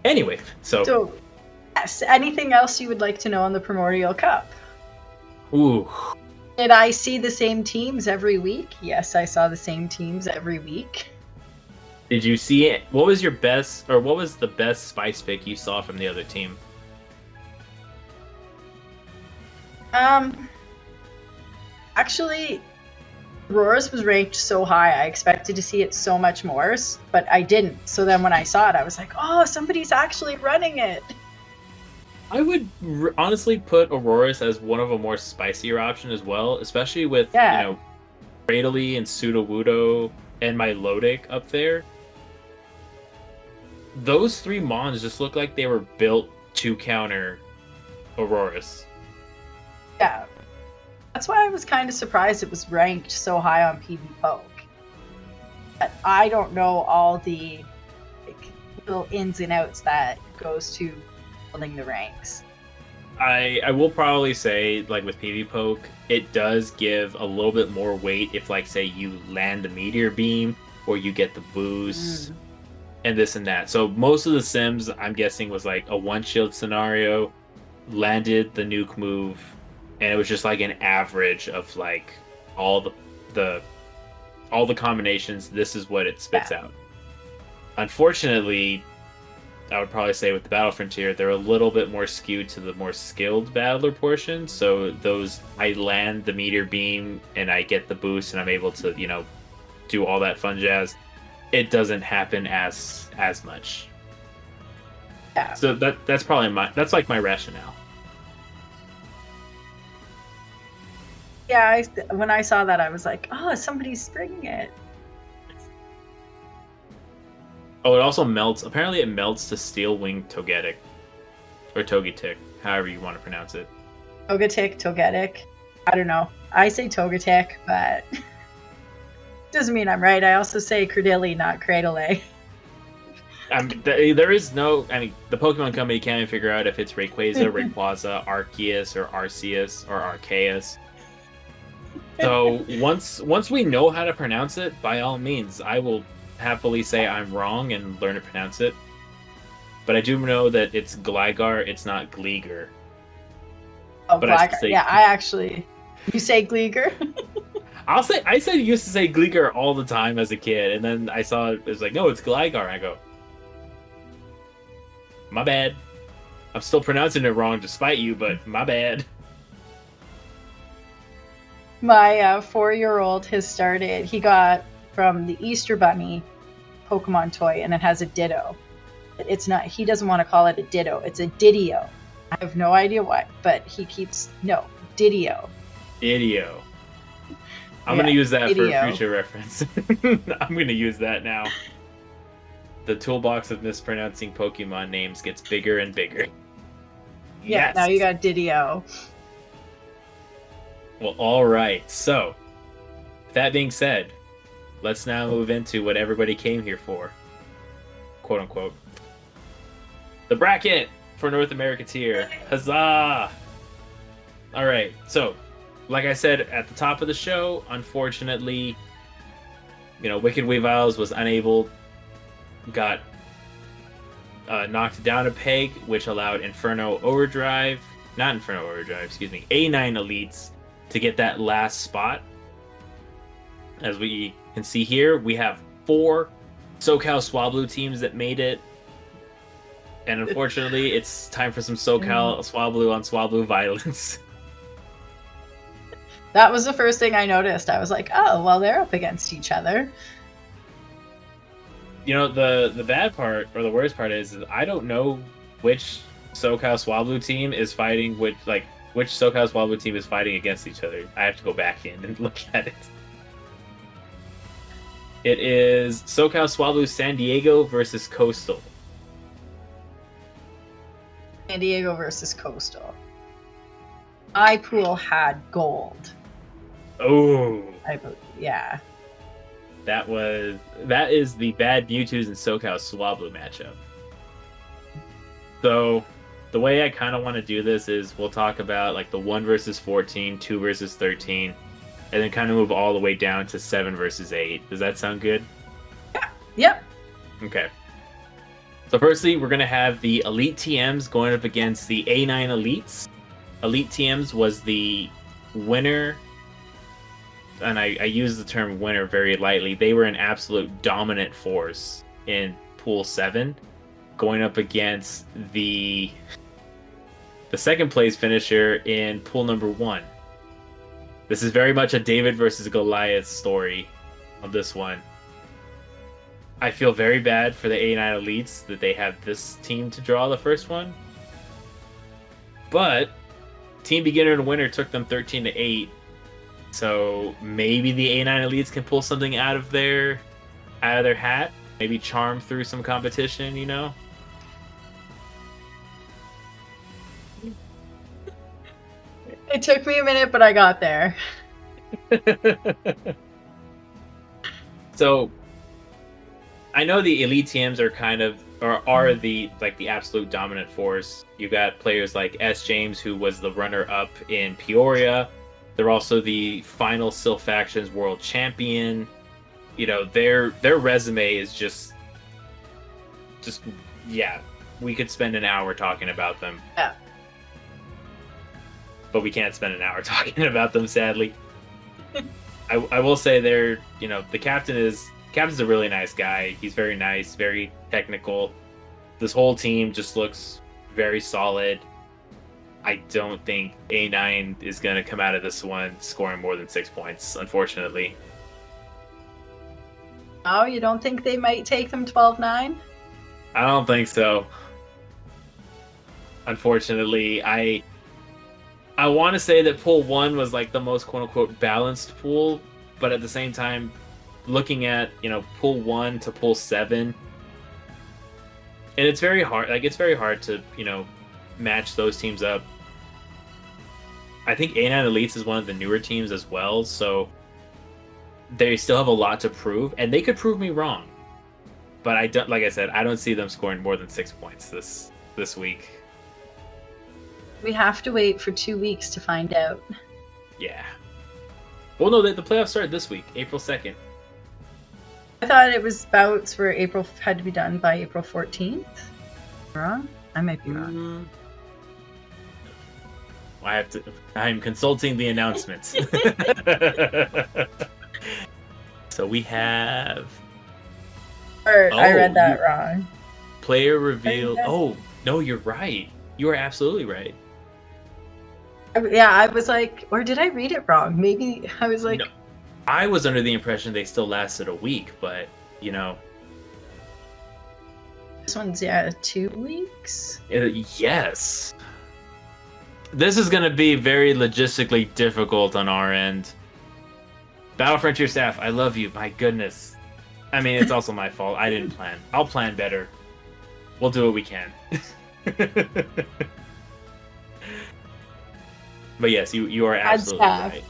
Anyway, so yes, anything else you would like to know on the Primordial Cup? Ooh. Did I see the same teams every week? Yes, I saw the same teams every week. Did you see it? What was the best spice pick you saw from the other team? Actually, Aurora's was ranked so high, I expected to see it so much more, but I didn't. So then when I saw it, I was like, oh, somebody's actually running it. I would honestly put Aurora's as one of a more spicier option as well, especially with, Cradily and Sudowoodo and my Lodic up there. Those 3 Mons just look like they were built to counter Aurora's. Yeah. That's why I was kind of surprised it was ranked so high on PV Poke. But I don't know all the little ins and outs that goes to building the ranks. I will probably say, with PV Poke, it does give a little bit more weight if, say, you land the Meteor Beam or you get the boost and this and that. So most of the Sims, I'm guessing, was a 1-shield scenario, landed the nuke move, and it was just an average of all the combinations. This is what it spits out. Unfortunately, I would probably say with the Battle Frontier, they're a little bit more skewed to the more skilled battler portion. So I land the Meteor Beam and I get the boost and I'm able to, do all that fun jazz. It doesn't happen as much. Yeah. So that's probably my rationale. Yeah, when I saw that, I was like, oh, somebody's bringing it. Oh, it also melts. Apparently it melts to Steel Wing Togetic. Or Togetic, however you want to pronounce it. Togetic. I don't know. I say Togetic, but doesn't mean I'm right. I also say Cradily, not Cradle. There is no... the Pokemon Company can't even figure out if it's Rayquaza, Rayquaza, Arceus, or Arceus, or Arceus. So once we know how to pronounce it, by all means, I will happily say I'm wrong and learn to pronounce it. But I do know that it's Gligar, it's not Gleeger. Oh, But I still Gligar. say Yeah, I actually. You say Gleeger? I used to say Gleeger all the time as a kid, and then I saw it was like, no, it's Gligar. I go, my bad. I'm still pronouncing it wrong despite you, but my bad. My 4-year-old has started. He got from the Easter Bunny Pokemon toy, and it has a Ditto. It's not. He doesn't want to call it a Ditto. It's a Didio. I have no idea what, but he keeps Didio. Idio. I'm gonna use that Didio. for future reference. I'm gonna use that now. The toolbox of mispronouncing Pokemon names gets bigger and bigger. Yeah, Yes. now you got Didio. Well, all right. So, that being said, let's now move into what everybody came here for, quote unquote. The bracket for North America tier. Huzzah! All right. So, like I said at the top of the show, unfortunately, Wicked Weaviles was unable, got knocked down a peg, which allowed A9 Elites to get that last spot. As we can see here, we have 4 SoCal Swablu teams that made it. And unfortunately, it's time for some SoCal Swablu on Swablu violence. That was the first thing I noticed. I was like, oh, well, they're up against each other. The bad part, or the worst part is I don't know which SoCal Swablu team is fighting which SoCal Swablu team is fighting against each other. I have to go back in and look at it. It is SoCal Swablu San Diego versus Coastal. San Diego versus Coastal. My pool had gold. Oh. Yeah. That is the bad Mewtwo's and SoCal Swablu matchup. So the way I kind of want to do this is we'll talk about like the 1 versus 14, 2 versus 13, and then kind of move all the way down to 7 versus 8. Does that sound good? Yeah. Yep. Okay. So firstly, we're going to have the Elite TMs going up against the A9 Elites. Elite TMs was the winner, and I use the term winner very lightly. They were an absolute dominant force in Pool 7, going up against the second place finisher in Pool number 1. This is very much a David versus Goliath story on this one. I feel very bad for the A9 Elites that they have this team to draw the first one. But Team Beginner and Winner took them 13-8. So maybe the A9 Elites can pull something out of their hat. Maybe charm through some competition, It took me a minute, but I got there. So I know the Elite teams are are the absolute dominant force. You got players like S. James, who was the runner-up in Peoria. They're also the final Silphactions world champion. Their resume is just we could spend an hour talking about them. Yeah. But we can't spend an hour talking about them, sadly. I will say the Captain's a really nice guy. He's very nice, very technical. This whole team just looks very solid. I don't think A9 is going to come out of this one scoring more than 6 points, unfortunately. Oh, you don't think they might take them 12-9? I don't think so. Unfortunately, I want to say that Pool 1 was like the most quote-unquote balanced pool, but at the same time, looking at, Pool 1 to Pool 7, and it's very hard. It's very hard to, match those teams up. I think A9 Elites is one of the newer teams as well, so they still have a lot to prove, and they could prove me wrong. But I don't see them scoring more than 6 points this week. We have to wait for 2 weeks to find out. Yeah. Well, no, the playoffs started this week, April 2nd. I thought it was bouts where April had to be done by April 14th. Wrong? I might be wrong. I'm consulting the announcements. So we have. I read that wrong. Player reveal. Oh, no, you're right. You are absolutely right. Yeah, I was like, or did I read it wrong? Maybe I was like. No, I was under the impression they still lasted a week, but, you know. This one's, 2 weeks? Yes. This is going to be very logistically difficult on our end. Battle Frontier staff, I love you. My goodness. I mean, it's also my fault. I didn't plan. I'll plan better. We'll do what we can. But yes, you are absolutely right.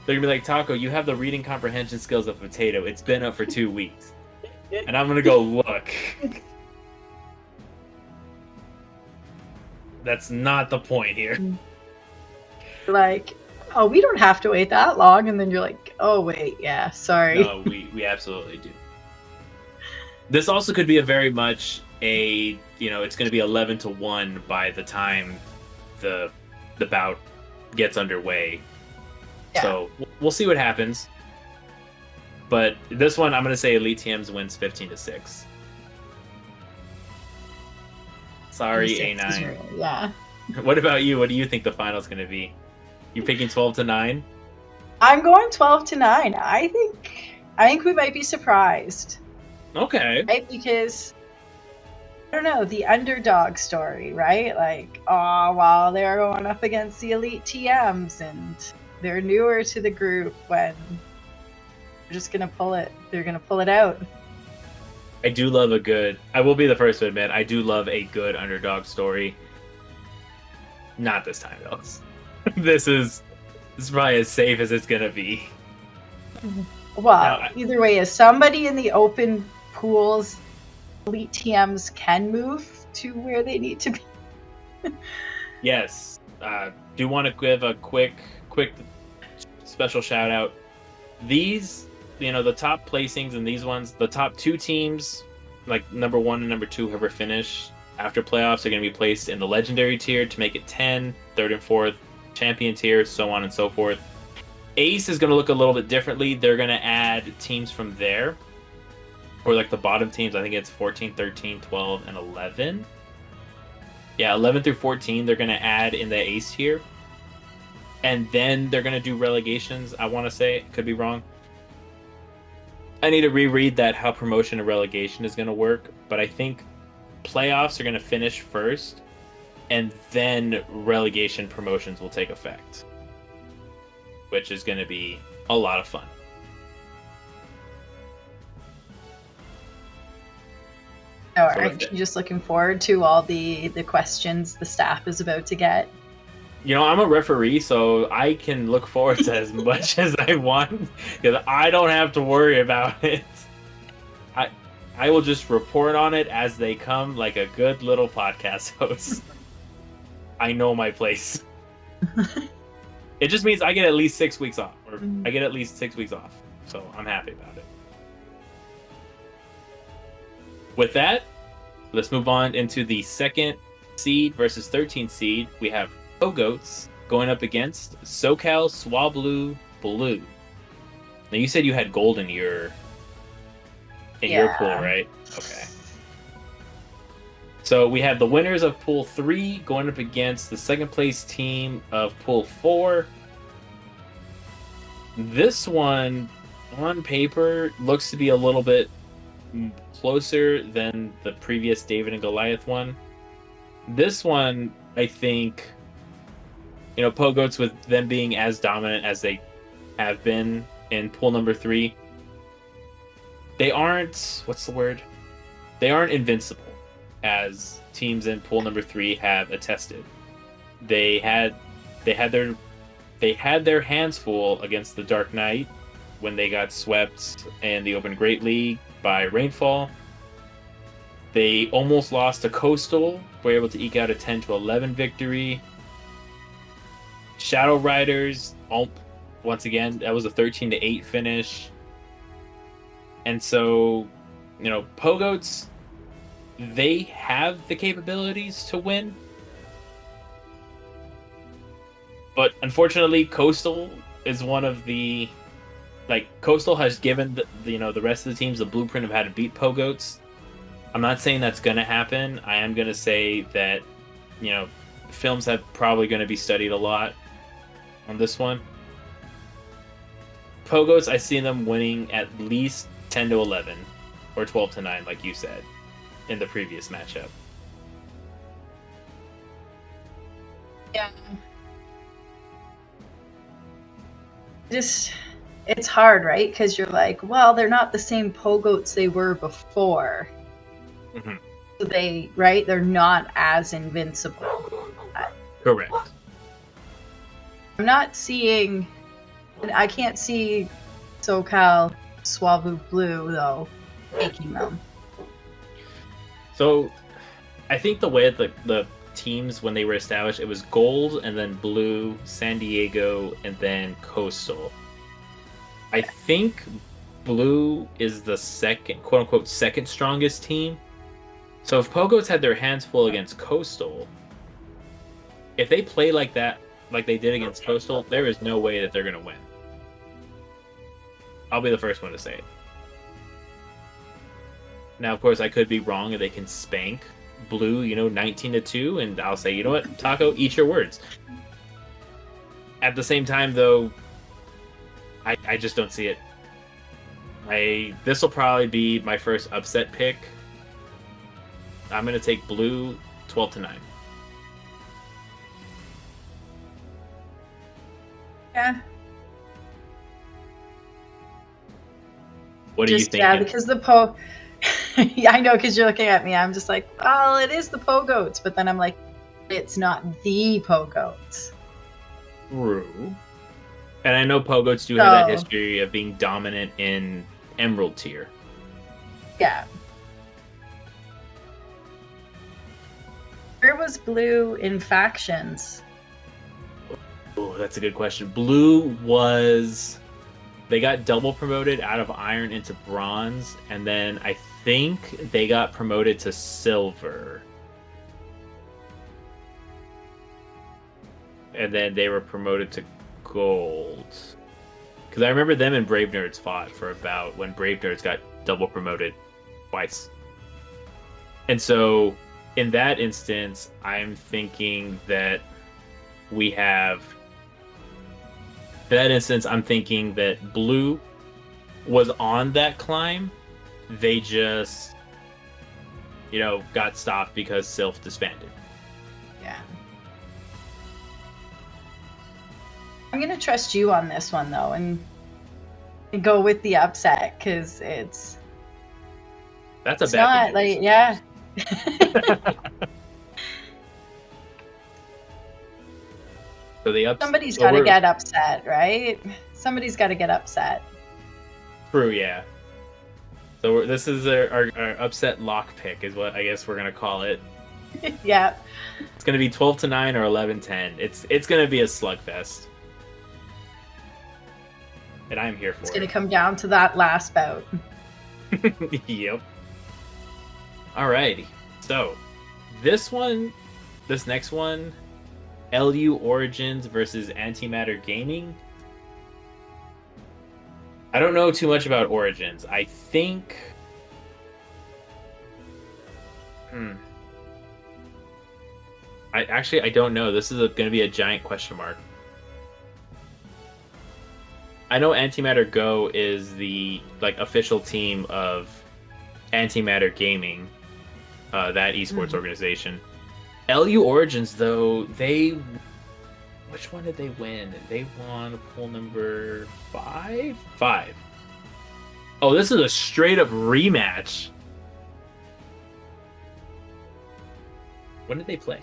They're going to be like, Taco, you have the reading comprehension skills of a potato. It's been up for 2 weeks. And I'm going to go, look. That's not the point here. Like, oh, we don't have to wait that long. And then you're like, oh, wait, yeah, sorry. No, we absolutely do. This also could be a very much it's going to be 11-1 by the time the bout gets underway. Yeah. So we'll see what happens. But this one, I'm going to say Elite TMs wins 15-6. Sorry, A9. Yeah. What about you? What do you think the final's going to be? You picking 12-9? I'm going 12-9. I think we might be surprised. Okay. Right? Because I don't know, the underdog story, right? Like, oh, well, they're going up against the Elite TMs and they're newer to the group when they're just going to pull it. They're going to pull it out. I do love I will be the first to admit, I do love a good underdog story. Not this time, though. This is probably as safe as it's going to be. Well, either way, as somebody in the open pools, Elite TMs can move to where they need to be. Yes. Do want to give a quick special shout out. These, the top placings in these ones, the top 2 teams, like number 1 and number 2, whoever finish after playoffs, are going to be placed in the legendary tier to make it 10, 3rd and 4th, champion tier, so on and so forth. Ace is going to look a little bit differently. They're going to add teams from there. Or like the bottom teams, I think it's 14, 13, 12, and 11. Yeah, 11 through 14, they're going to add in the Ace tier. And then they're going to do relegations, I want to say. Could be wrong. I need to reread how promotion and relegation is going to work. But I think playoffs are going to finish first. And then relegation promotions will take effect. Which is going to be a lot of fun. Oh, aren't you just looking forward to all the questions the staff is about to get? I'm a referee, so I can look forward to as much as I want, because I don't have to worry about it. I will just report on it as they come, like a good little podcast host. I know my place. It just means I get at least 6 weeks off, or I get at least 6 weeks off, so I'm happy about it. With that, let's move on into the 2nd seed versus 13th seed. We have Goats going up against SoCal Swablu Blue. Now, you said you had gold in your pool, right? Okay. So we have the winners of Pool 3 going up against the 2nd place team of Pool 4. This one, on paper, looks to be a little bit closer than the previous David and Goliath one. This one, I think, Goats, with them being as dominant as they have been in pool number 3, they aren't, they aren't invincible, as teams in pool number 3 have attested. They had their hands full against the Dark Knight when they got swept in the Open Great League by Rainfall. They almost lost to Coastal, were able to eke out a 10-11 victory. Shadow Riders, once again, that was a 13-8 finish. And so, Pogoats, they have the capabilities to win. But unfortunately, Coastal is one of the... Coastal has given the rest of the teams the blueprint of how to beat Pogoats. I'm not saying that's going to happen. I am going to say that, films have probably going to be studied a lot on this one. Pogoats, I see them winning at least 10-11 or 12-9, like you said, in the previous matchup. Yeah. It's hard, right? Because you're like, well, they're not the same Pogoats they were before. Mm-hmm. So they're not as invincible. Correct. I'm not seeing, I can't see SoCal Suavu Blue, though, taking them. So, I think the way the teams, when they were established, it was Gold, and then Blue, San Diego, and then Coastal. I think Blue is the second, quote-unquote, second strongest team. So if Pogoats had their hands full against Coastal, if they play like that, like they did against Coastal, there is no way that they're going to win. I'll be the first one to say it. Now, of course, I could be wrong, and they can spank Blue, 19-2, and I'll say, you know what, Taco, eat your words. At the same time, though, I just don't see it. This will probably be my first upset pick. I'm going to take Blue 12-9. Yeah. What do you think? Yeah, because yeah, I know, because you're looking at me. I'm just like, well, it is the Pogoats, but then I'm like, it's not the Pogoats. True. And I know Pogoats do have that history of being dominant in Emerald tier. Yeah. Where was Blue in factions? Oh, that's a good question. Blue they got double promoted out of Iron into Bronze, and then I think they got promoted to Silver. And then they were promoted to Gold. Because I remember them and Brave Nerds fought for about when Brave Nerds got double promoted twice. And so, in that instance, I'm thinking that I'm thinking that Blue was on that climb. They just, got stopped because Sylph disbanded. Yeah. I'm going to trust you on this one, though, and go with the upset, because that's a bad thing. Yeah. So somebody's got to get upset, right? Somebody's got to get upset. True, yeah. So this is our upset lock pick, is what I guess we're gonna call it. Yeah. It's gonna be 12-9 or 11-10. It's gonna be a slugfest, and I'm here for it. It's gonna come down to that last bout. Yep. Alrighty. So this next one. LU Origins versus Antimatter Gaming. I don't know too much about Origins. I think... I don't know. This is going to be a giant question mark. I know Antimatter Go is the official team of Antimatter Gaming, that esports organization. LU Origins, though, which one did they win? They won pool number 5? 5. Oh, this is a straight-up rematch. When did they play?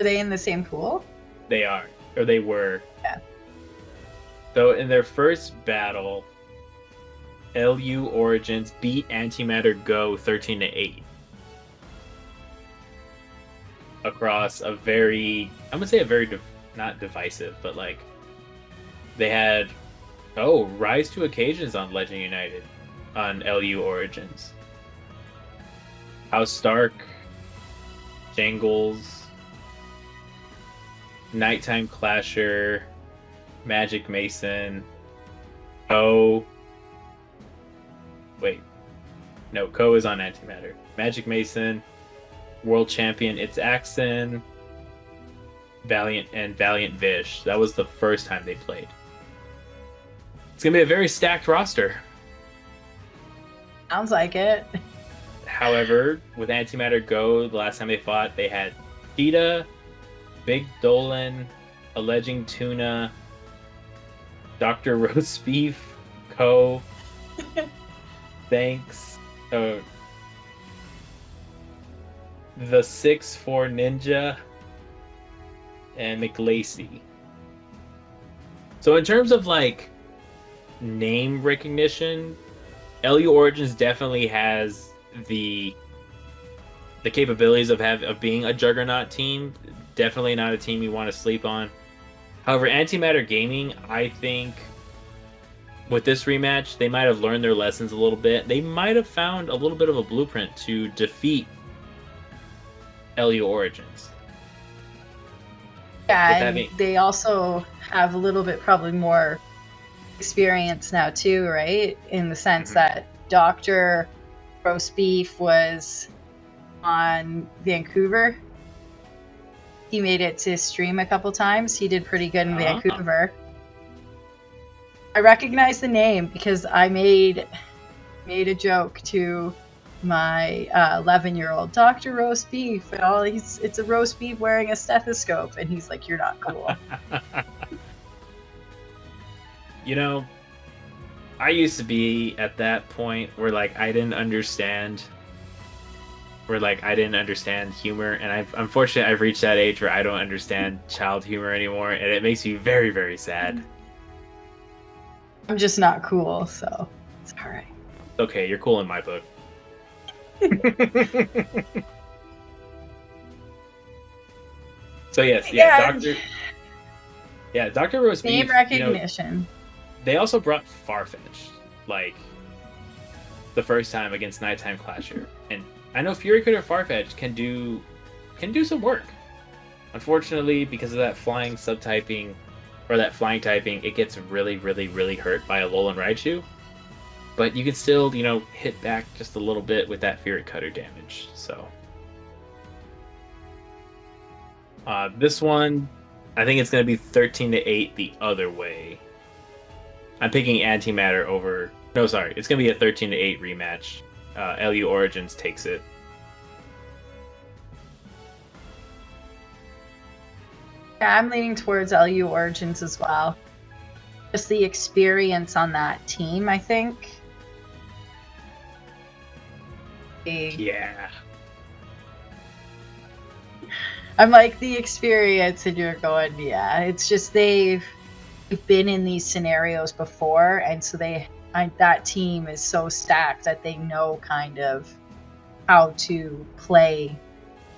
Are they in the same pool? They are. Or they were. Yeah. So, in their first battle, LU Origins beat Antimatter Go 13-8. across a very, I'm gonna say a very not divisive, but like they had rise to occasions on Legend United on LU Origins. House Stark, Jangles, Nighttime Clasher, Magic Mason, Ko. Wait. No, Ko is on Antimatter. Magic Mason, World Champion It's Axon, Valiant Vish. That was the first time they played. It's going to be a very stacked roster. Sounds like it. However, with Antimatter Go, the last time they fought, they had Cheetah, Big Dolan, Alleging Tuna, Dr. Roast Beef, Ko, Thanks, the 6'4 Ninja, and McLacey. So in terms of like name recognition, LU Origins definitely has the capabilities of being a juggernaut team. Definitely not a team you want to sleep on. However, Antimatter Gaming, I think with this rematch, they might have learned their lessons a little bit. They might have found a little bit of a blueprint to defeat LU Origins. Yeah, and they also have a little bit probably more experience now too, right? In the sense that Dr. Roast Beef was on Vancouver. He made it to stream a couple times. He did pretty good in Vancouver. I recognize the name because I made a joke to my 11-year-old, Dr. Roast Beef, and it's a roast beef wearing a stethoscope, and he's like, "You're not cool." You know, I used to be at that point where like I didn't understand humor, and I've reached that age where I don't understand child humor anymore, and it makes me very, very sad. I'm just not cool, so it's all right. Okay, you're cool in my book. So yes, Dr. Roast Beef. Name recognition. You know, they also brought Farfetch, like the first time against Nighttime Clasher, and I know Fury Critter Farfetch can do some work. Unfortunately, because of that flying subtyping or that flying typing, it gets really, really, really hurt by a Alolan Raichu. But you can still, hit back just a little bit with that Fury Cutter damage. So this one, I think it's going to be 13-8 the other way. I'm picking Antimatter over. No, sorry, it's going to be a 13-8 rematch. LU Origins takes it. Yeah, I'm leaning towards LU Origins as well. Just the experience on that team, I think. Yeah. I'm like the experience, and you're going, yeah. It's just they've been in these scenarios before, and so that team is so stacked that they know kind of how to play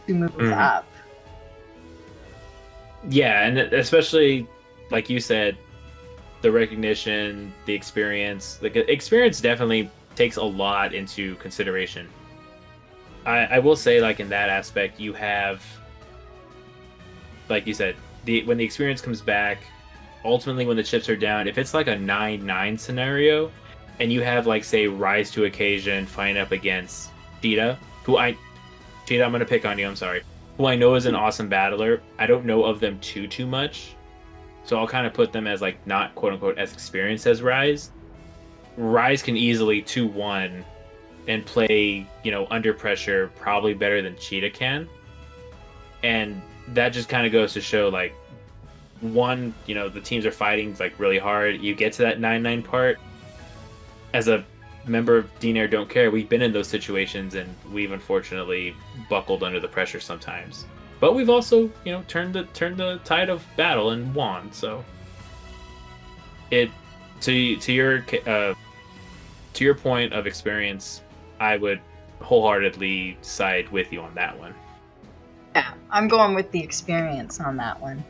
to move up. Yeah, and especially, like you said, the recognition, the experience. Like, experience definitely takes a lot into consideration. I will say, like, in that aspect, you have, like you said, when the experience comes back, ultimately when the chips are down, if it's like a 9-9 scenario, and you have, like, say, Rise to Occasion fighting up against Cheetah, Cheetah, I'm going to pick on you, I'm sorry, who I know is an awesome battler. I don't know of them too much, so I'll kind of put them as, like, not, quote-unquote, as experienced as Rise. Rise can easily 2-1 and play, under pressure probably better than Cheetah can. And that just kind of goes to show, like, one, the teams are fighting, like, really hard. You get to that 9-9 part. As a member of DNair Don't Care, we've been in those situations, and we've unfortunately buckled under the pressure sometimes. But we've also, turned the tide of battle and won. So, to your point of experience, I would wholeheartedly side with you on that one. Yeah, I'm going with the experience on that one.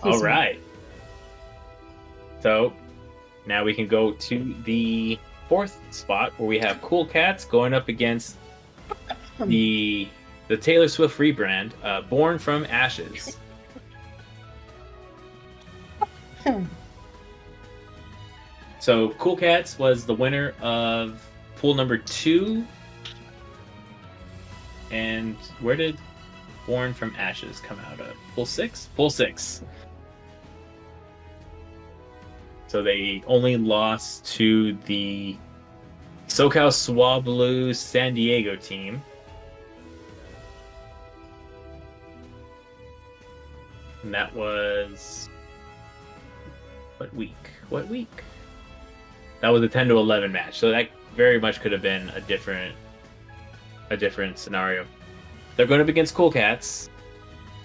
All right. So now we can go to the fourth spot where we have Cool Cats going up against the Taylor Swift rebrand, Born from Ashes. So Cool Cats was the winner of pool number 2. And where did Born from Ashes come out of? Pool 6? Pool 6. So they only lost to the SoCal Swablu San Diego team. And that was... What week? That was a 10-11 match. So that very much could have been a different scenario. They're going up against Cool Cats,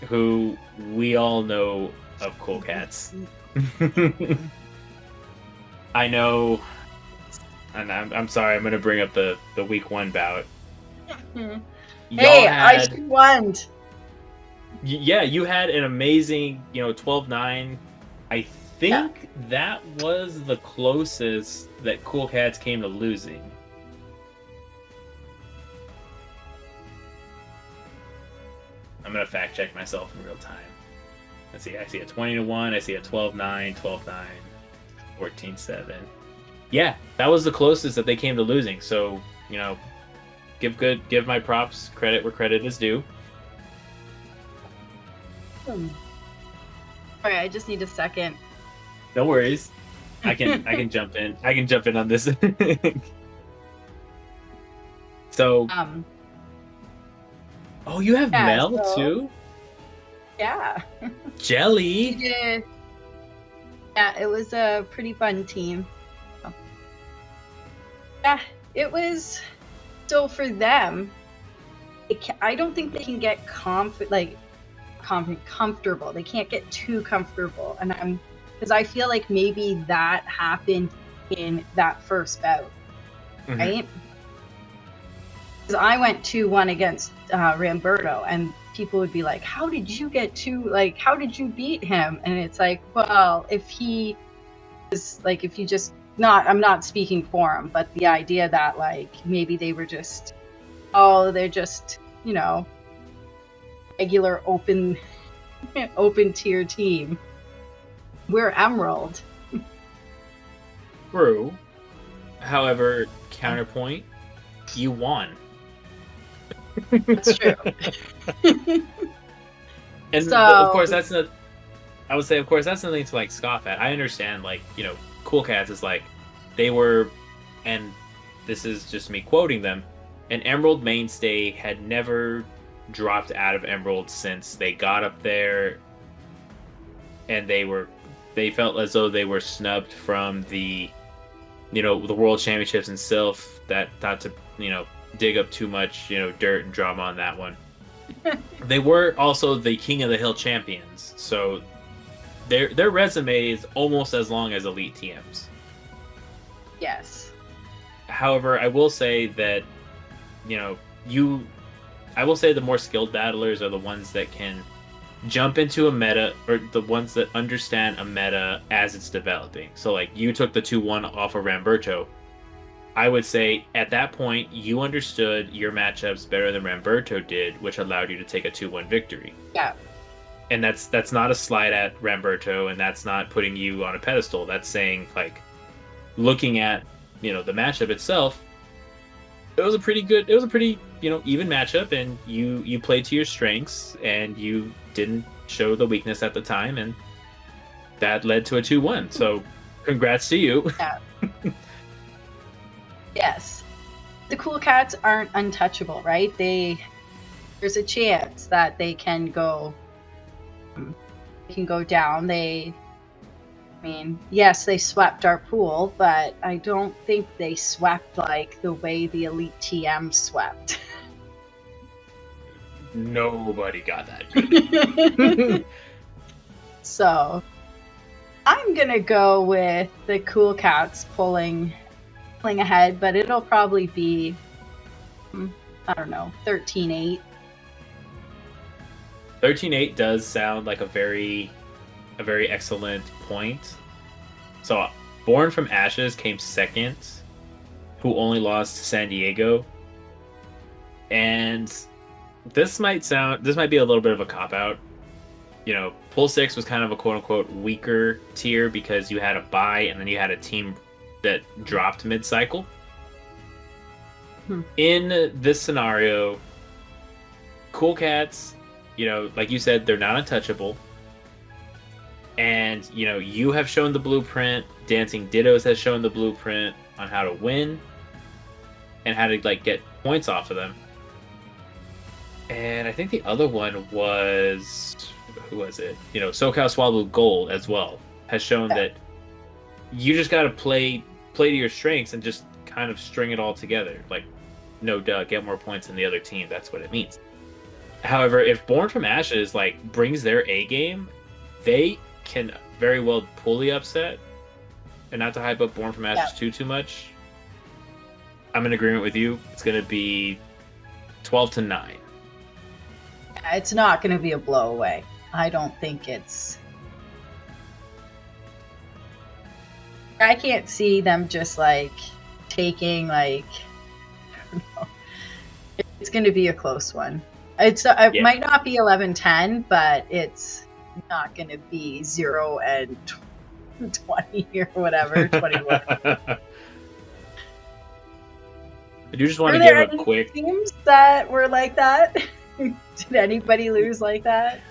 who we all know of Cool Cats. I know, and I'm sorry, I'm going to bring up the week 1 bout. Hey, I won. Yeah, you had an amazing, 12-9. I think that was the closest that Cool Cats came to losing. I'm going to fact check myself in real time. Let's see, I see a 20-1, I see a 12-9, 12-9, 14-7. Yeah, that was the closest that they came to losing. So, give my props, credit where credit is due. Alright, I just need a second. No worries. I can jump in. I can jump in on this. So oh, you have Mel too? Yeah. Jelly. Yeah, it was a pretty fun team. Yeah, it was. So for them, I don't think they can get comfortable. They can't get too comfortable, and because I feel like maybe that happened in that first bout, right? Because I went 2-1 against Ramberto, and people would be like, "How did you get how did you beat him?" And it's like, well, if you just I'm not speaking for him, but the idea that maybe they were just, they're just regular open tier team. We're Emerald. True. However, counterpoint, you won. That's true. And so, of course, that's not. I would say, of course, that's nothing to scoff at. I understand, Cool Cats is they were, and this is just me quoting them, an Emerald mainstay, had never dropped out of Emerald since they got up there, and they felt as though they were snubbed from the World Championships in Sylph, that not to dig up too much dirt and drama on that one. They were also the King of the Hill champions, so their resume is almost as long as Elite TM's. Yes. However, I will say that I will say the more skilled battlers are the ones that can jump into a meta, or the ones that understand a meta as it's developing. So you took the 2-1 off of Ramberto. I would say at that point you understood your matchups better than Ramberto did, which allowed you to take a 2-1 victory. Yeah. And that's not a slight at Ramberto, and that's not putting you on a pedestal. That's saying looking at the matchup itself, it was a pretty even matchup, and you played to your strengths, and you didn't show the weakness at the time, and that led to a 2-1. So congrats to you. Yeah. Yes. The Cool Cats aren't untouchable, right? There's a chance that they can go down. Yes, they swept our pool, but I don't think they swept the way the Elite TM swept. Nobody got that good. So I'm gonna go with the Cool Cats pulling ahead, but it'll probably be 13-8. 13-8 does sound like a very excellent point. So, Born from Ashes came second, who only lost to San Diego. And this might be a little bit of a cop-out. You know, Pool 6 was kind of a quote-unquote weaker tier because you had a bye and then you had a team that dropped mid-cycle. In this scenario, Cool Cats, you know, like you said, they're not untouchable. And, you know, you have shown the blueprint. Dancing Dittos has shown the blueprint on how to win and how to, like, get points off of them. And I think the other one was... Who was it? You know, SoCal Swallow Gold as well has shown that you just got to play to your strengths and just kind of string it all together. Like, no duh, get more points than the other team. That's what it means. However, if Born from Ashes, like, brings their A game, they can very well pull the upset. And not to hype up Born from Ashes too much, I'm in agreement with you. It's going to be 12-9. It's not going to be a blowaway. I don't think it's... I can't see them just, like, taking, like... I don't know. It's going to be a close one. It might not be 11-10, but it's not going to be 0-20 or whatever, 21. I do just want to give a quick... teams that were like that? Did anybody lose like that?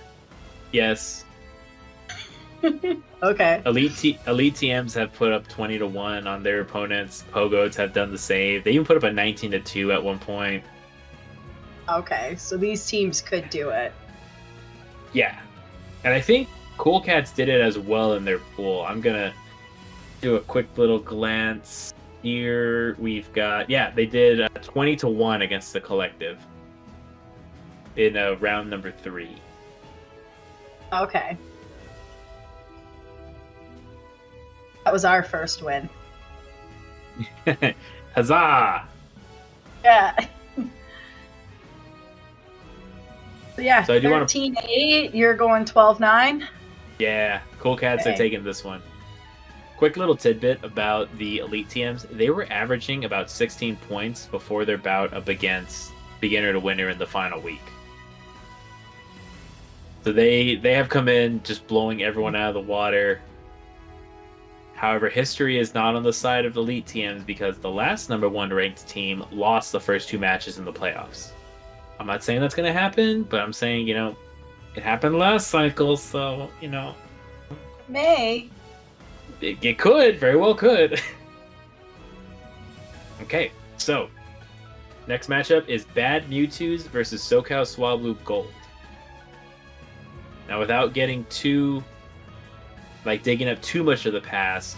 Yes. Okay. Elite TMs have put up 20-1 on their opponents. Pogods have done the same. They even put up a 19-2 at one point. Okay, so these teams could do it. Yeah. And I think Cool Cats did it as well in their pool. I'm going to do a quick little glance here. We've got... Yeah, they did 20-1 against the Collective in round number 3. Okay. That was our first win. Huzzah! Yeah. Yeah, so 13-8, you're going 12-9? Yeah, Cool Cats are taking this one. Quick little tidbit about the Elite TMs. They were averaging about 16 points before their bout up against beginner to winner in the final week. So they have come in just blowing everyone out of the water. However, history is not on the side of the Elite TMs because the last number 1 ranked team lost the first 2 matches in the playoffs. I'm not saying that's going to happen, but I'm saying, you know, it happened last cycle, so, you know. May. It could, very well could. Okay, so, next matchup is Bad Mewtwo's versus SoCal Swablu Gold. Now, without getting too, like, digging up too much of the past,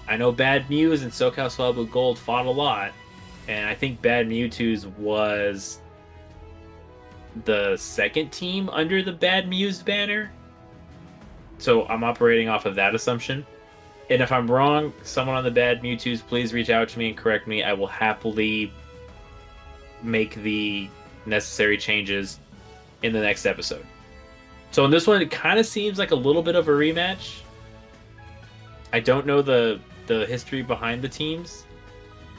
I know Bad Mews and SoCal Swablu Gold fought a lot, and I think Bad Mewtwo's was the second team under the Bad Mews banner. So I'm operating off of that assumption. And if I'm wrong, someone on the Bad Mewtwo's, please reach out to me and correct me. I will happily make the necessary changes in the next episode. So in this one, it kind of seems like a little bit of a rematch. I don't know the history behind the teams,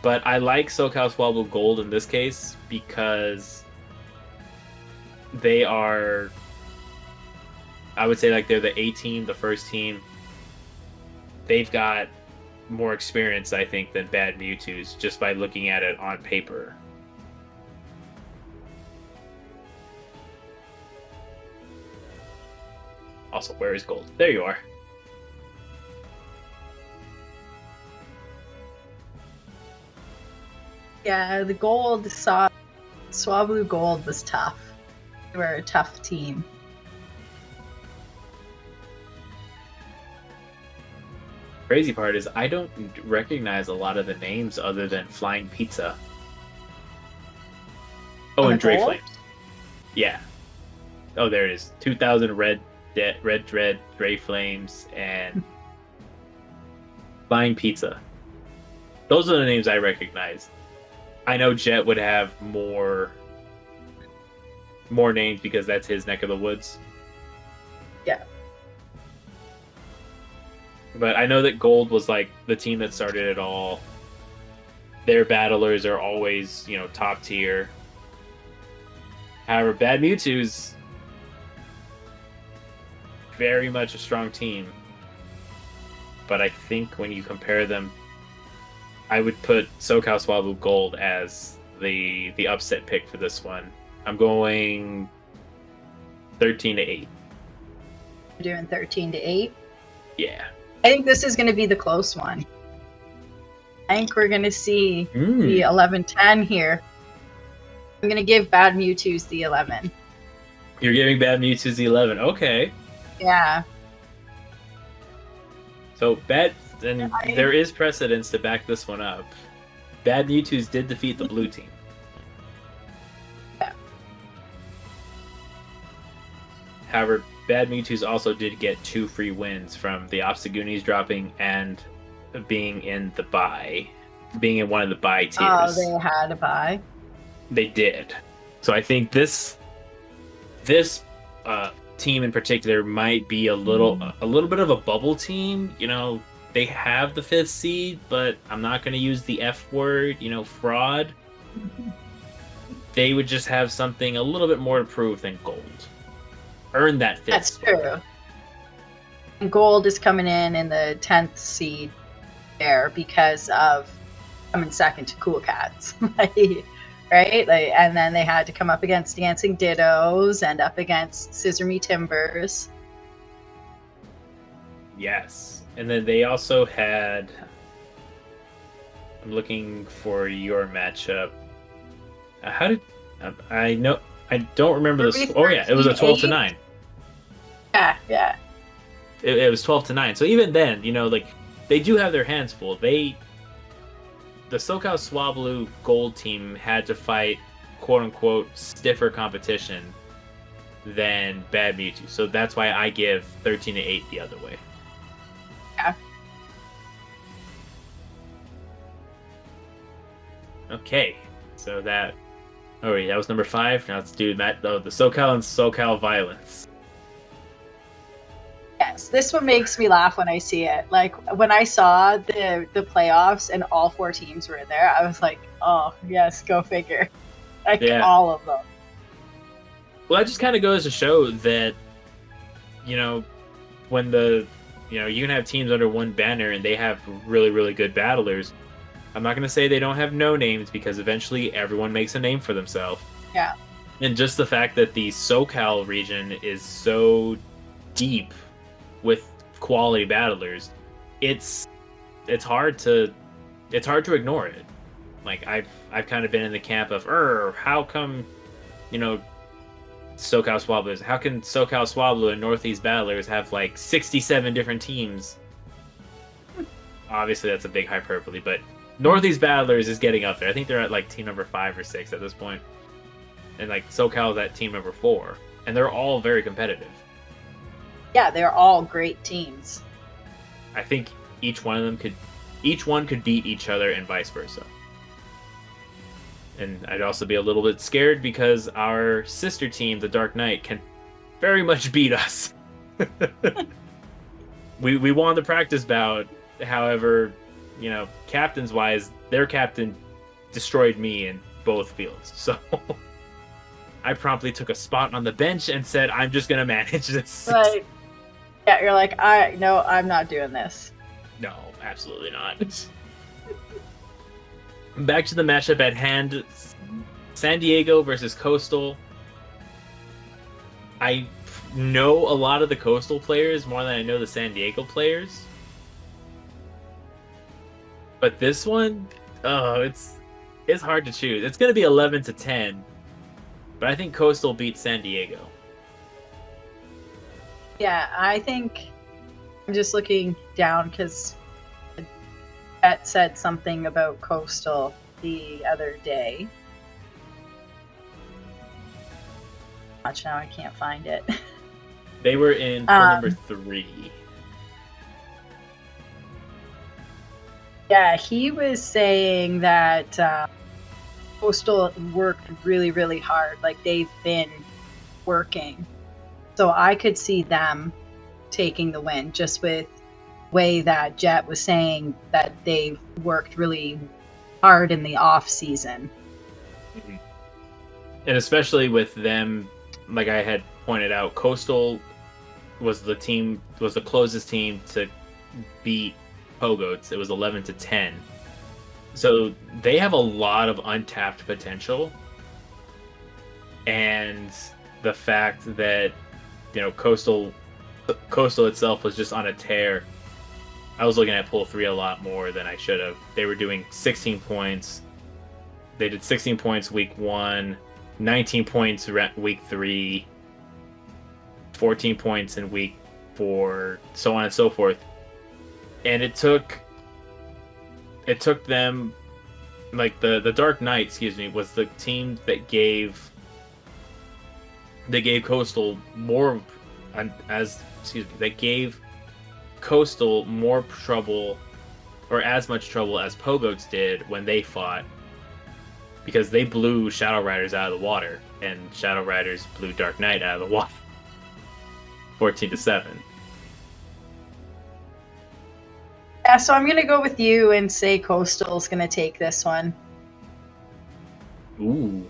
but I like SoCal Swablu Gold in this case because they are, I would say, like, they're the A team, the first team. They've got more experience, I think, than Bad Mewtwo's just by looking at it on paper. Also, where is Gold? There you are. Yeah, the Swablu Gold was tough. They were a tough team. Crazy part is I don't recognize a lot of the names other than Flying Pizza. Oh, and Dre Flames. Yeah. Oh, there it is. 2000 Red Dread, Dre Flames, and Flying Pizza. Those are the names I recognize. I know Jet would have more more names because that's his neck of the woods. Yeah. But I know that Gold was like the team that started it all. Their battlers are always, top tier. However, Bad Mewtwo's very much a strong team. But I think when you compare them, I would put SoCal Swablu Gold as the upset pick for this one. I'm going 13-8. You're doing 13-8? Yeah. I think this is going to be the close one. I think we're going to see the 11-10 here. I'm going to give Bad Mewtwo's the 11. You're giving Bad Mewtwo's the 11. Okay. Yeah. So, there is precedence to back this one up. Bad Mewtwo's did defeat the blue team. Yeah. However, Bad Mewtwo's also did get 2 free wins from the Obstagoonies dropping and being in one of the bye tiers. Oh, they had a bye. They did. So I think this team in particular might be a little bit of a bubble team. They have the 5th seed, but I'm not going to use the F word, fraud. They would just have something a little bit more to prove than Gold. Earn that 5th. That's spot. true. And Gold is coming in the 10th seed there because of coming second to Cool Cats. Right? And then they had to come up against Dancing Dittos and up against Scissor Me Timbers. Yes. And then they also had... I'm looking for your matchup. How did... I don't remember this. Oh, yeah. It was a 12-9. Yeah. It was 12-9. So even then, they do have their hands full. The SoCal Swablu Gold team had to fight quote-unquote stiffer competition than Bad Mewtwo. So that's why I give 13-8 the other way. Yeah. Okay. So that was number 5. Now let's do that. The SoCal and SoCal Violence. Yes, this one makes me laugh when I see it. Like, when I saw the playoffs and all 4 teams were in there, I was like, oh, yes, go figure. All of them. Well, that just kind of goes to show that, when you can have teams under one banner and they have really, really good battlers. I'm not going to say they don't have no names because eventually everyone makes a name for themselves. Yeah. And just the fact that the SoCal region is so deep with quality battlers, it's hard to ignore it. Like I've kind of been in the camp of how come SoCal Swablu, how can SoCal Swablu and Northeast Battlers have like 67 different teams? Obviously that's a big hyperbole, but Northeast Battlers is getting up there. I think they're at like team number 5 or 6 at this point. And like SoCal is at team number 4. And they're all very competitive. Yeah, they're all great teams. I think each one could beat each other and vice versa. And I'd also be a little bit scared because our sister team, the Dark Knight, can very much beat us. we won the practice bout. However, captains wise, their captain destroyed me in both fields. So I promptly took a spot on the bench and said, I'm just going to manage this. Right. Yeah, you're like, I'm not doing this. No, absolutely not. Back to the matchup at hand. San Diego versus Coastal. I know a lot of the Coastal players more than I know the San Diego players. But this one, it's hard to choose. It's going to be 11-10. But I think Coastal beats San Diego. Yeah, I think I'm just looking down because Ed said something about Coastal the other day. Watch now, I can't find it. They were in number 3. Yeah, he was saying that Coastal worked really, really hard. Like, they've been working. So I could see them taking the win, just with way that Jet was saying that they've worked really hard in the off season. Mm-hmm. And especially with them, like I had pointed out, Coastal was the closest team to beat Pogoats. It was 11-10. So they have a lot of untapped potential. And the fact that, Coastal itself was just on a tear. I was looking at pool 3 a lot more than I should have. They were doing 16 points. They did 16 points week 1, 19 points week 3, 14 points in week 4, so on and so forth. And it took them, like the Dark Knight, was the team that gave Coastal more, that gave Coastal more trouble, or as much trouble as Pogoats did when they fought, because they blew Shadow Riders out of the water, and Shadow Riders blew Dark Knight out of the water. 14-7. Yeah, so I'm going to go with you and say Coastal's going to take this one. Ooh.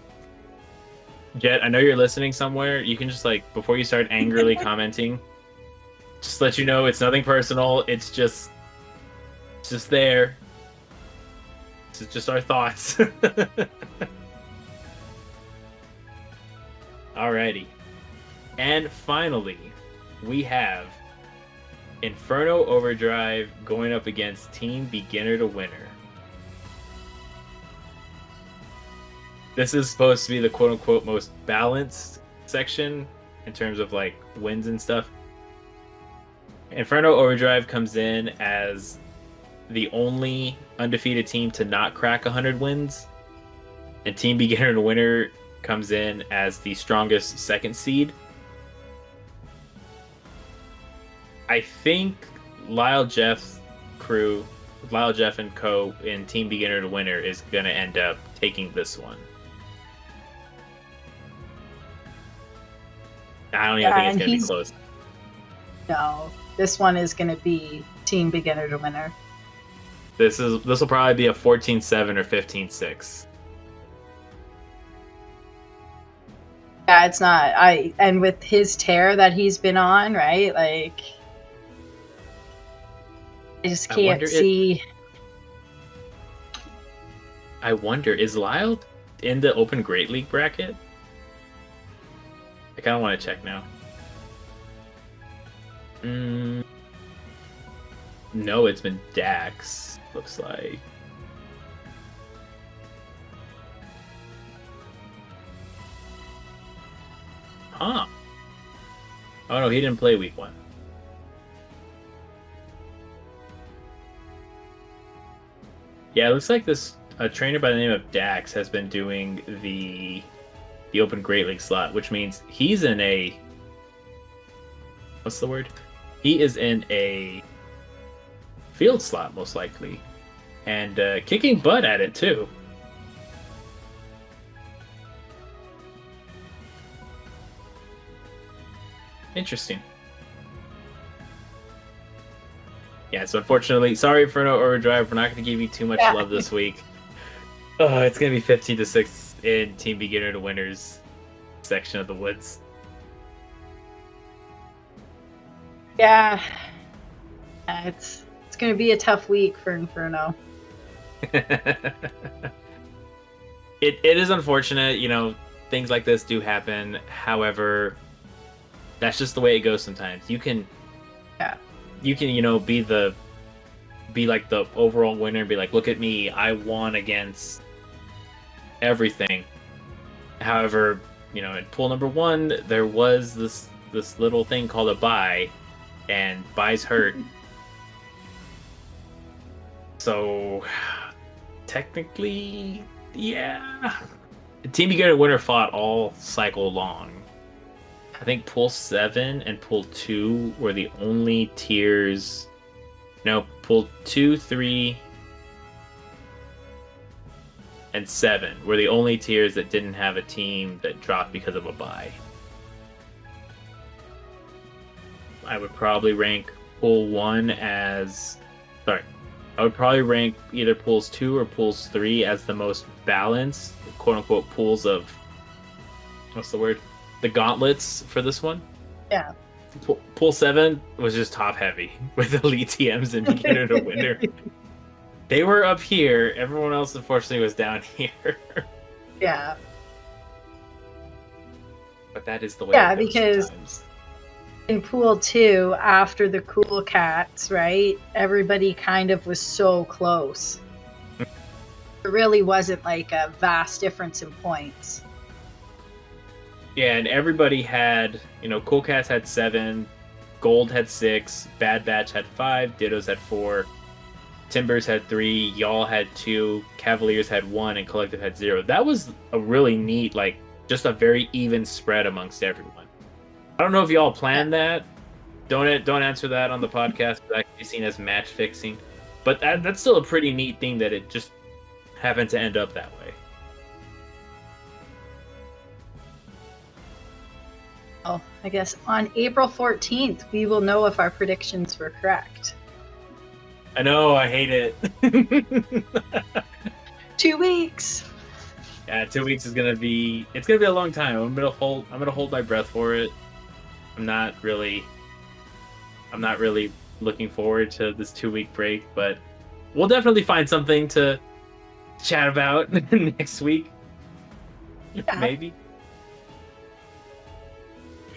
Jet, I know you're listening somewhere. You can just, before you start angrily commenting, just let you know it's nothing personal. It's just there. It's just our thoughts. Alrighty. And finally, we have Inferno Overdrive going up against Team Beginner to Winner. This is supposed to be the quote-unquote most balanced section in terms of wins and stuff. Inferno Overdrive comes in as the only undefeated team to not crack 100 wins, and Team Beginner to Winner comes in as the strongest second seed. I think Lyle Jeff and co in Team Beginner to Winner is going to end up taking this one. I don't even think it's going to be close. No, this one is going to be Team Beginner to Winner. This will probably be a 14-7 or 15-6. Yeah, it's not. And with his tear that he's been on, right? I just can't see. I wonder, is Lyle in the Open Great League bracket? I kind of want to check now. No, it's been Dax, looks like. Huh. Oh no, he didn't play week 1. Yeah, it looks like a trainer by the name of Dax has been doing the Open Great League slot, which means he's in a... What's the word? He is in a field slot, most likely. And kicking butt at it, too. Interesting. Yeah, so unfortunately, sorry Inferno Overdrive, we're not going to give you too much love this week. Oh, it's going to be 15-6 in Team Beginner to Winners section of the woods. Yeah. It's going to be a tough week for Inferno. It is unfortunate, things like this do happen. However, that's just the way it goes sometimes. You can be like the overall winner and be like, look at me, I won against everything. However, in pool number 1, there was this little thing called a bye, and buys hurt. So technically, yeah. Team Beginner Winner fought all cycle long. I think pool 7 and pool 2 were the only tiers. No, pool 2, 3, and 7 were the only tiers that didn't have a team that dropped because of a bye. I would probably rank pool 1 as... Sorry. I would probably rank either pools 2 or pools 3 as the most balanced, quote-unquote, pools of... What's the word? The gauntlets for this one. Yeah. Pool 7 was just top-heavy with elite TMs and beginner to winner. They were up here. Everyone else, unfortunately, was down here. Yeah. But that is the way. Yeah, it goes because sometimes. in pool 2, after the cool cats, right? Everybody kind of was so close. There really wasn't like a vast difference in points. Yeah, and everybody had, Cool Cats had 7, Gold had 6, Bad Batch had 5, Dittos had 4, Timbers had 3, Y'all had 2, Cavaliers had 1, and Collective had 0. That was a really neat, just a very even spread amongst everyone. I don't know if y'all planned that. Don't answer that on the podcast. That can be seen as match fixing, but that's still a pretty neat thing that it just happened to end up that way. Oh, I guess on April 14th, we will know if our predictions were correct. I know, I hate it. 2 weeks. Yeah, 2 weeks is gonna be a long time. I'm gonna hold my breath for it. I'm not really looking forward to this 2-week break, but we'll definitely find something to chat about next week. Yeah. Maybe.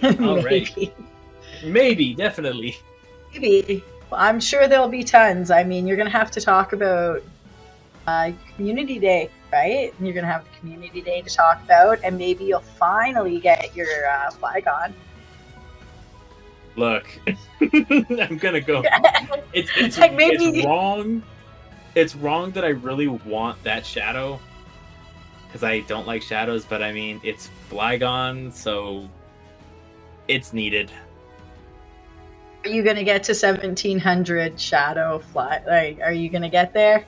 Maybe. Right. Maybe, definitely. Maybe. Well, I'm sure there'll be tons. I mean, you're going to have to talk about Community Day, right? And you're going to have the Community Day to talk about, and maybe you'll finally get your flag on. Look, I'm gonna go. It's Like maybe... it's wrong. It's wrong that I really want that shadow, because I don't like shadows. But I mean, it's Flygon, so it's needed. Are you gonna get to 1700 shadow fly? Like, are you gonna get there?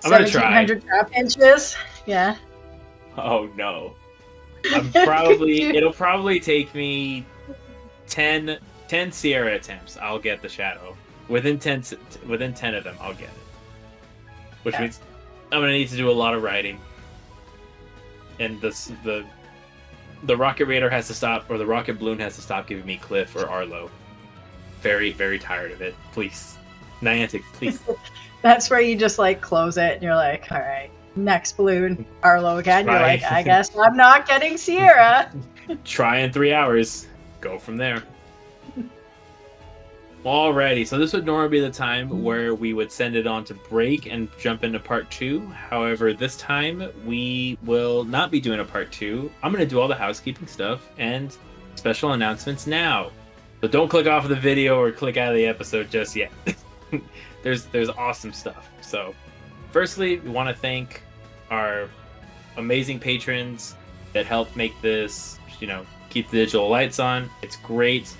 I'm gonna try. 1700 trap inches. Yeah. Oh no. It'll probably take me 10 Sierra attempts. I'll get the shadow. Within 10 of them, I'll get it. Which means I'm gonna need to do a lot of riding. And the Rocket Raider has to stop, or the Rocket Balloon has to stop giving me Cliff or Arlo. Very, very tired of it. Please. Niantic, please. That's where you just close it and you're like, all right, next balloon, Arlo again. You're like, I guess I'm not getting Sierra. Try in 3 hours. Go from there. Alrighty, so this would normally be the time where we would send it on to break and jump into part 2. However, this time we will not be doing a part 2. I'm going to do all the housekeeping stuff and special announcements now. So don't click off of the video or click out of the episode just yet. There's awesome stuff. So, firstly, we want to thank our amazing patrons that help make this, keep the digital lights on. It's great.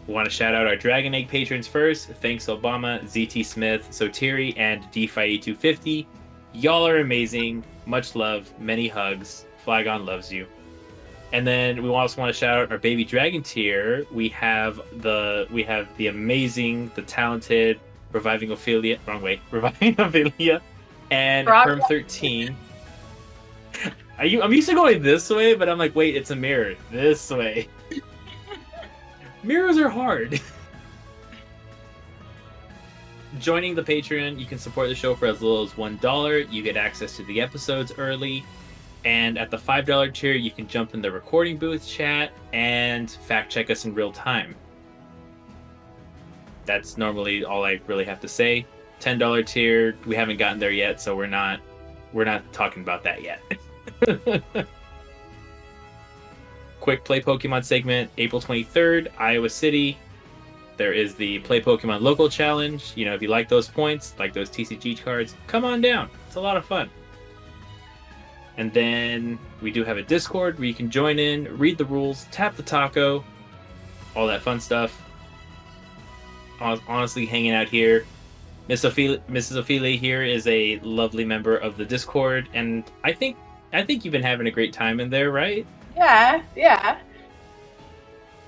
We want to shout out our Dragon Egg patrons first. Thanks Obama, ZT Smith, Sotiri, and DFI250. Y'all are amazing. Much love. Many hugs. Flygon loves you. And then we also want to shout out our baby dragon tier. We have the amazing, the talented RevivingOphelia. Wrong way. RevivingOphelia and Herm13. I'm used to going this way, but I'm like, wait, it's a mirror. This way. Mirrors are hard. Joining the Patreon, you can support the show for as little as $1. You get access to the episodes early. And at the $5 tier, you can jump in the recording booth chat and fact check us in real time. That's normally all I really have to say. $10 tier, we haven't gotten there yet, so we're not talking about that yet. Quick Play Pokemon segment, April 23rd, Iowa City. There is the Play Pokemon Local Challenge. If you like those points, like those TCG cards, come on down. It's a lot of fun. And then we do have a Discord where you can join in, read the rules, tap the taco, all that fun stuff. Honestly, hanging out here. Mrs. Ophelia here is a lovely member of the Discord, and I think you've been having a great time in there, right? Yeah.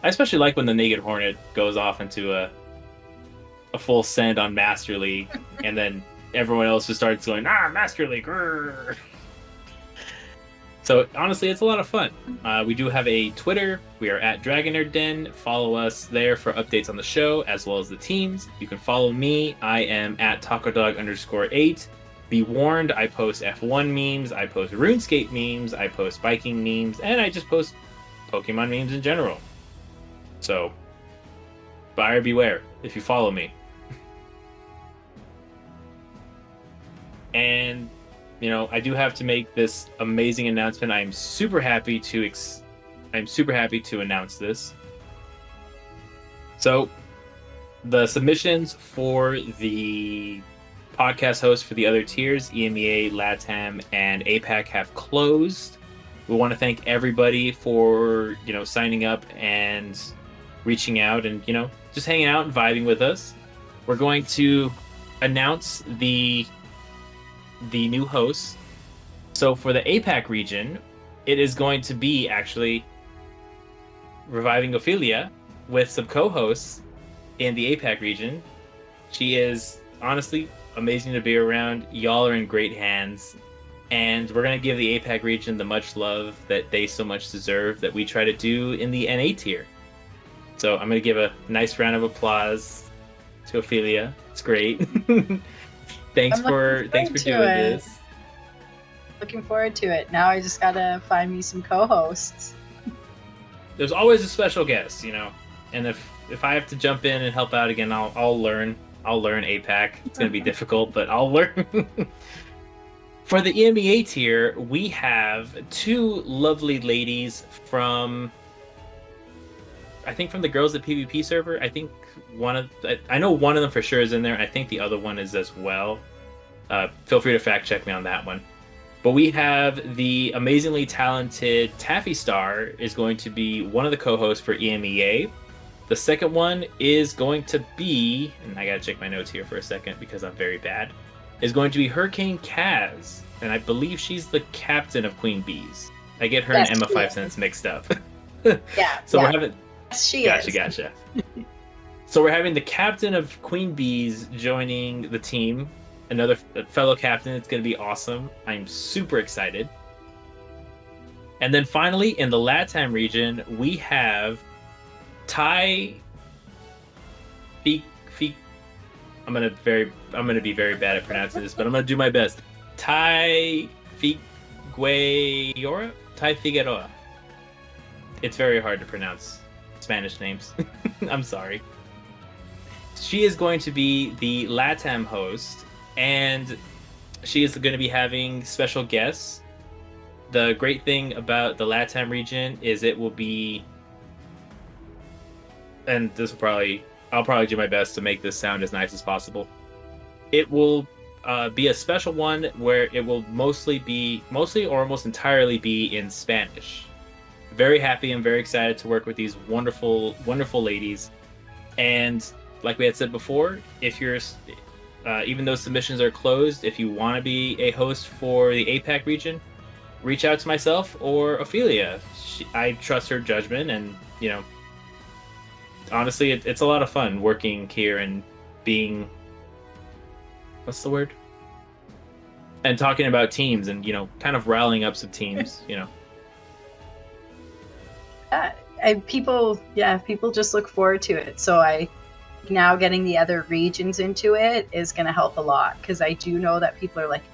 I especially like when the Naked Hornet goes off into a full send on Master League, and then everyone else just starts going, Master League. Grrr. So honestly, it's a lot of fun. We do have a Twitter. We are at Dragon Nerd Den. Follow us there for updates on the show as well as the teams. You can follow me. I am at TacoDog8. Be warned, I post F1 memes, I post RuneScape memes, I post Viking memes, and I just post Pokemon memes in general. So, buyer beware if you follow me. And I do have to make this amazing announcement. I'm super happy to announce this. So, the submissions for the podcast hosts for the other tiers, EMEA, LATAM, and APAC, have closed. We want to thank everybody for signing up and reaching out and just hanging out and vibing with us. We're going to announce the new hosts. So for the APAC region, it is going to be actually RevivingOphelia with some co-hosts in the APAC region. She is honestly amazing to be around. Y'all are in great hands, and we're going to give the APAC region the much love that they so much deserve that we try to do in the NA tier. So I'm going to give a nice round of applause to Ophelia. It's great. Thanks for doing this. Looking forward to it. Now I just gotta find me some co-hosts. There's always a special guest, and if I have to jump in and help out again, I'll learn. I'll learn APAC. It's gonna be difficult, but I'll learn. For the EMEA tier, we have two lovely ladies from the Girls at PvP server. I think I know one of them for sure is in there. I think the other one is as well. Feel free to fact check me on that one. But we have the amazingly talented Taffy Star is going to be one of the co-hosts for EMEA. The second one is going to be, and I gotta check my notes here for a second because I'm very bad, is going to be Hurricane Kaz. And I believe she's the captain of Queen Bees. I get her and Emma 5 Cents mixed up. Yeah. So we're having... She is. Gotcha. So we're having the captain of Queen Bees joining the team. Another fellow captain. It's going to be awesome. I'm super excited. And then finally, in the LATAM region, we have I'm gonna be very bad at pronouncing this, but I'm gonna do my best. Tai Figueroa. It's very hard to pronounce Spanish names. I'm sorry. She is going to be the LATAM host, and she is going to be having special guests. The great thing about the LATAM region is it will be, and I'll probably do my best to make this sound as nice as possible. It will be a special one where it will mostly or almost entirely be in Spanish. Very happy and very excited to work with these wonderful, wonderful ladies. And like we had said before, if you're, even though submissions are closed, if you want to be a host for the APAC region, reach out to myself or Ophelia. I trust her judgment, and honestly, it's a lot of fun working here and being, what's the word? And talking about teams and, kind of rallying up some teams, People just look forward to it. So now getting the other regions into it is going to help a lot, because I do know that people are like,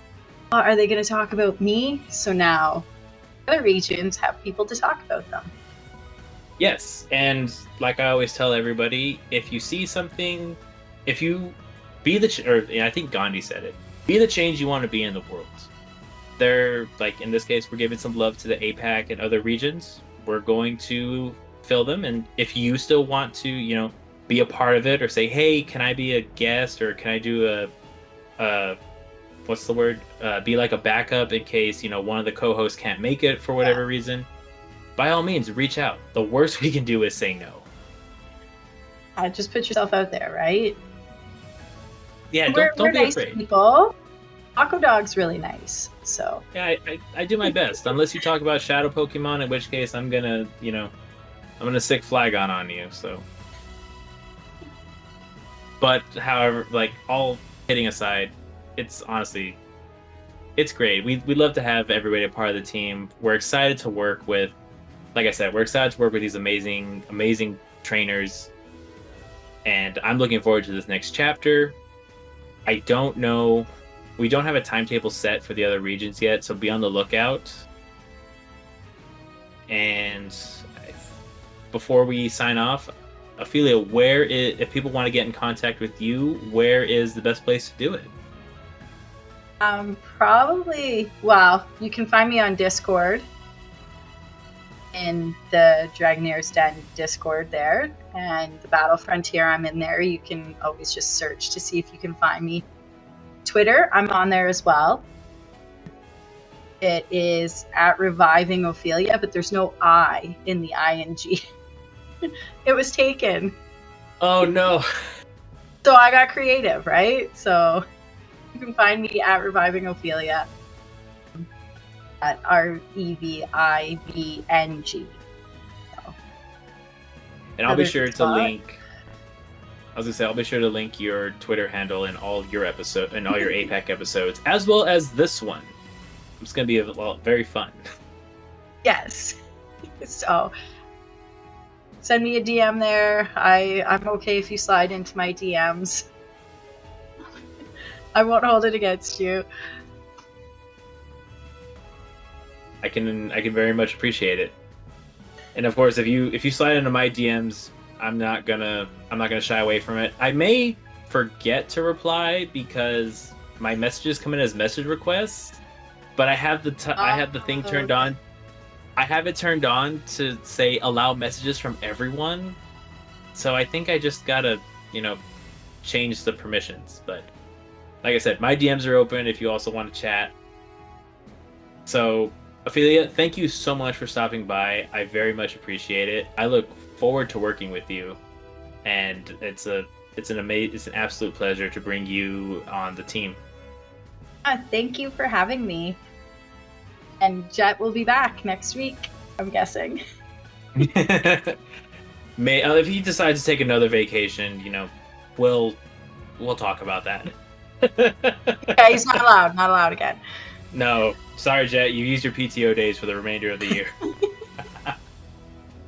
oh, are they going to talk about me? So now other regions have people to talk about them. Yes, and like I always tell everybody, if you see something, if you be I think Gandhi said it, be the change you want to be in the world. They're, like, in this case, we're giving some love to the APAC and other regions. We're going to fill them, and if you still want to, be a part of it, or say, hey, can I be a guest, or can I do be like a backup in case, one of the co-hosts can't make it for whatever reason, by all means, reach out. The worst we can do is say no. Just put yourself out there, right? Yeah, don't be nice afraid. People. TacoDog's really nice, so. Yeah, I do my best. Unless you talk about shadow Pokemon, in which case I'm gonna I'm gonna sick Flygon on you. So, but however, like all kidding aside, it's honestly, it's great. We love to have everybody a part of the team. We're excited to work with, like I said, we're excited to work with these amazing trainers, and I'm looking forward to this next chapter. I don't know. We don't have a timetable set for the other regions yet, so be on the lookout. And before we sign off, Ophelia, if people want to get in contact with you, where is the best place to do it? Probably, well, you can find me on Discord in the Dragon Tamers Den Discord there, and the Battle Frontier, I'm in there. You can always just search to see if you can find me. Twitter, I'm on there as well. It is at RevivingOphelia, but there's no I in the ING. It was taken. Oh no. So I got creative, right? So you can find me at RevivingOphelia at REVIVNG. So, and I'll be sure to link. I was gonna say I'll be sure to link your Twitter handle in all your episode and all your APAC episodes, as well as this one. It's gonna be very fun. Yes. So send me a DM there. I'm okay if you slide into my DMs. I won't hold it against you. I can very much appreciate it. And of course, if you slide into my DMs, I'm not gonna shy away from it. I may forget to reply because my messages come in as message requests, but I have the thing turned on. I have it turned on to say allow messages from everyone. So I think I just gotta, change the permissions. But like I said, my DMs are open if you also want to chat. So Ophelia, thank you so much for stopping by. I very much appreciate it. I look forward to working with you, and it's an absolute pleasure to bring you on the team. Thank you for having me. And Jet will be back next week, I'm guessing. If he decides to take another vacation, we'll talk about that. Yeah, he's not allowed again. No, sorry, Jet. You used your PTO days for the remainder of the year.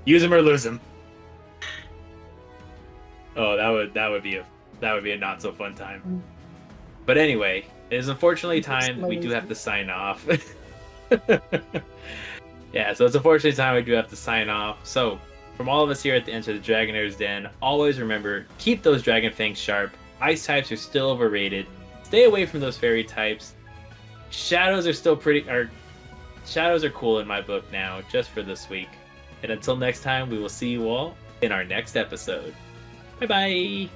Use them or lose them. Oh, that would be a not so fun time. But anyway, it is unfortunately time we do have to sign off. Yeah, so it's unfortunately time we do have to sign off. So, from all of us here at the Enter the Dragon Tamers Den, always remember, keep those dragon fangs sharp. Ice types are still overrated. Stay away from those fairy types. Shadows are still shadows are cool in my book now, just for this week. And until next time, we will see you all in our next episode. Bye-bye!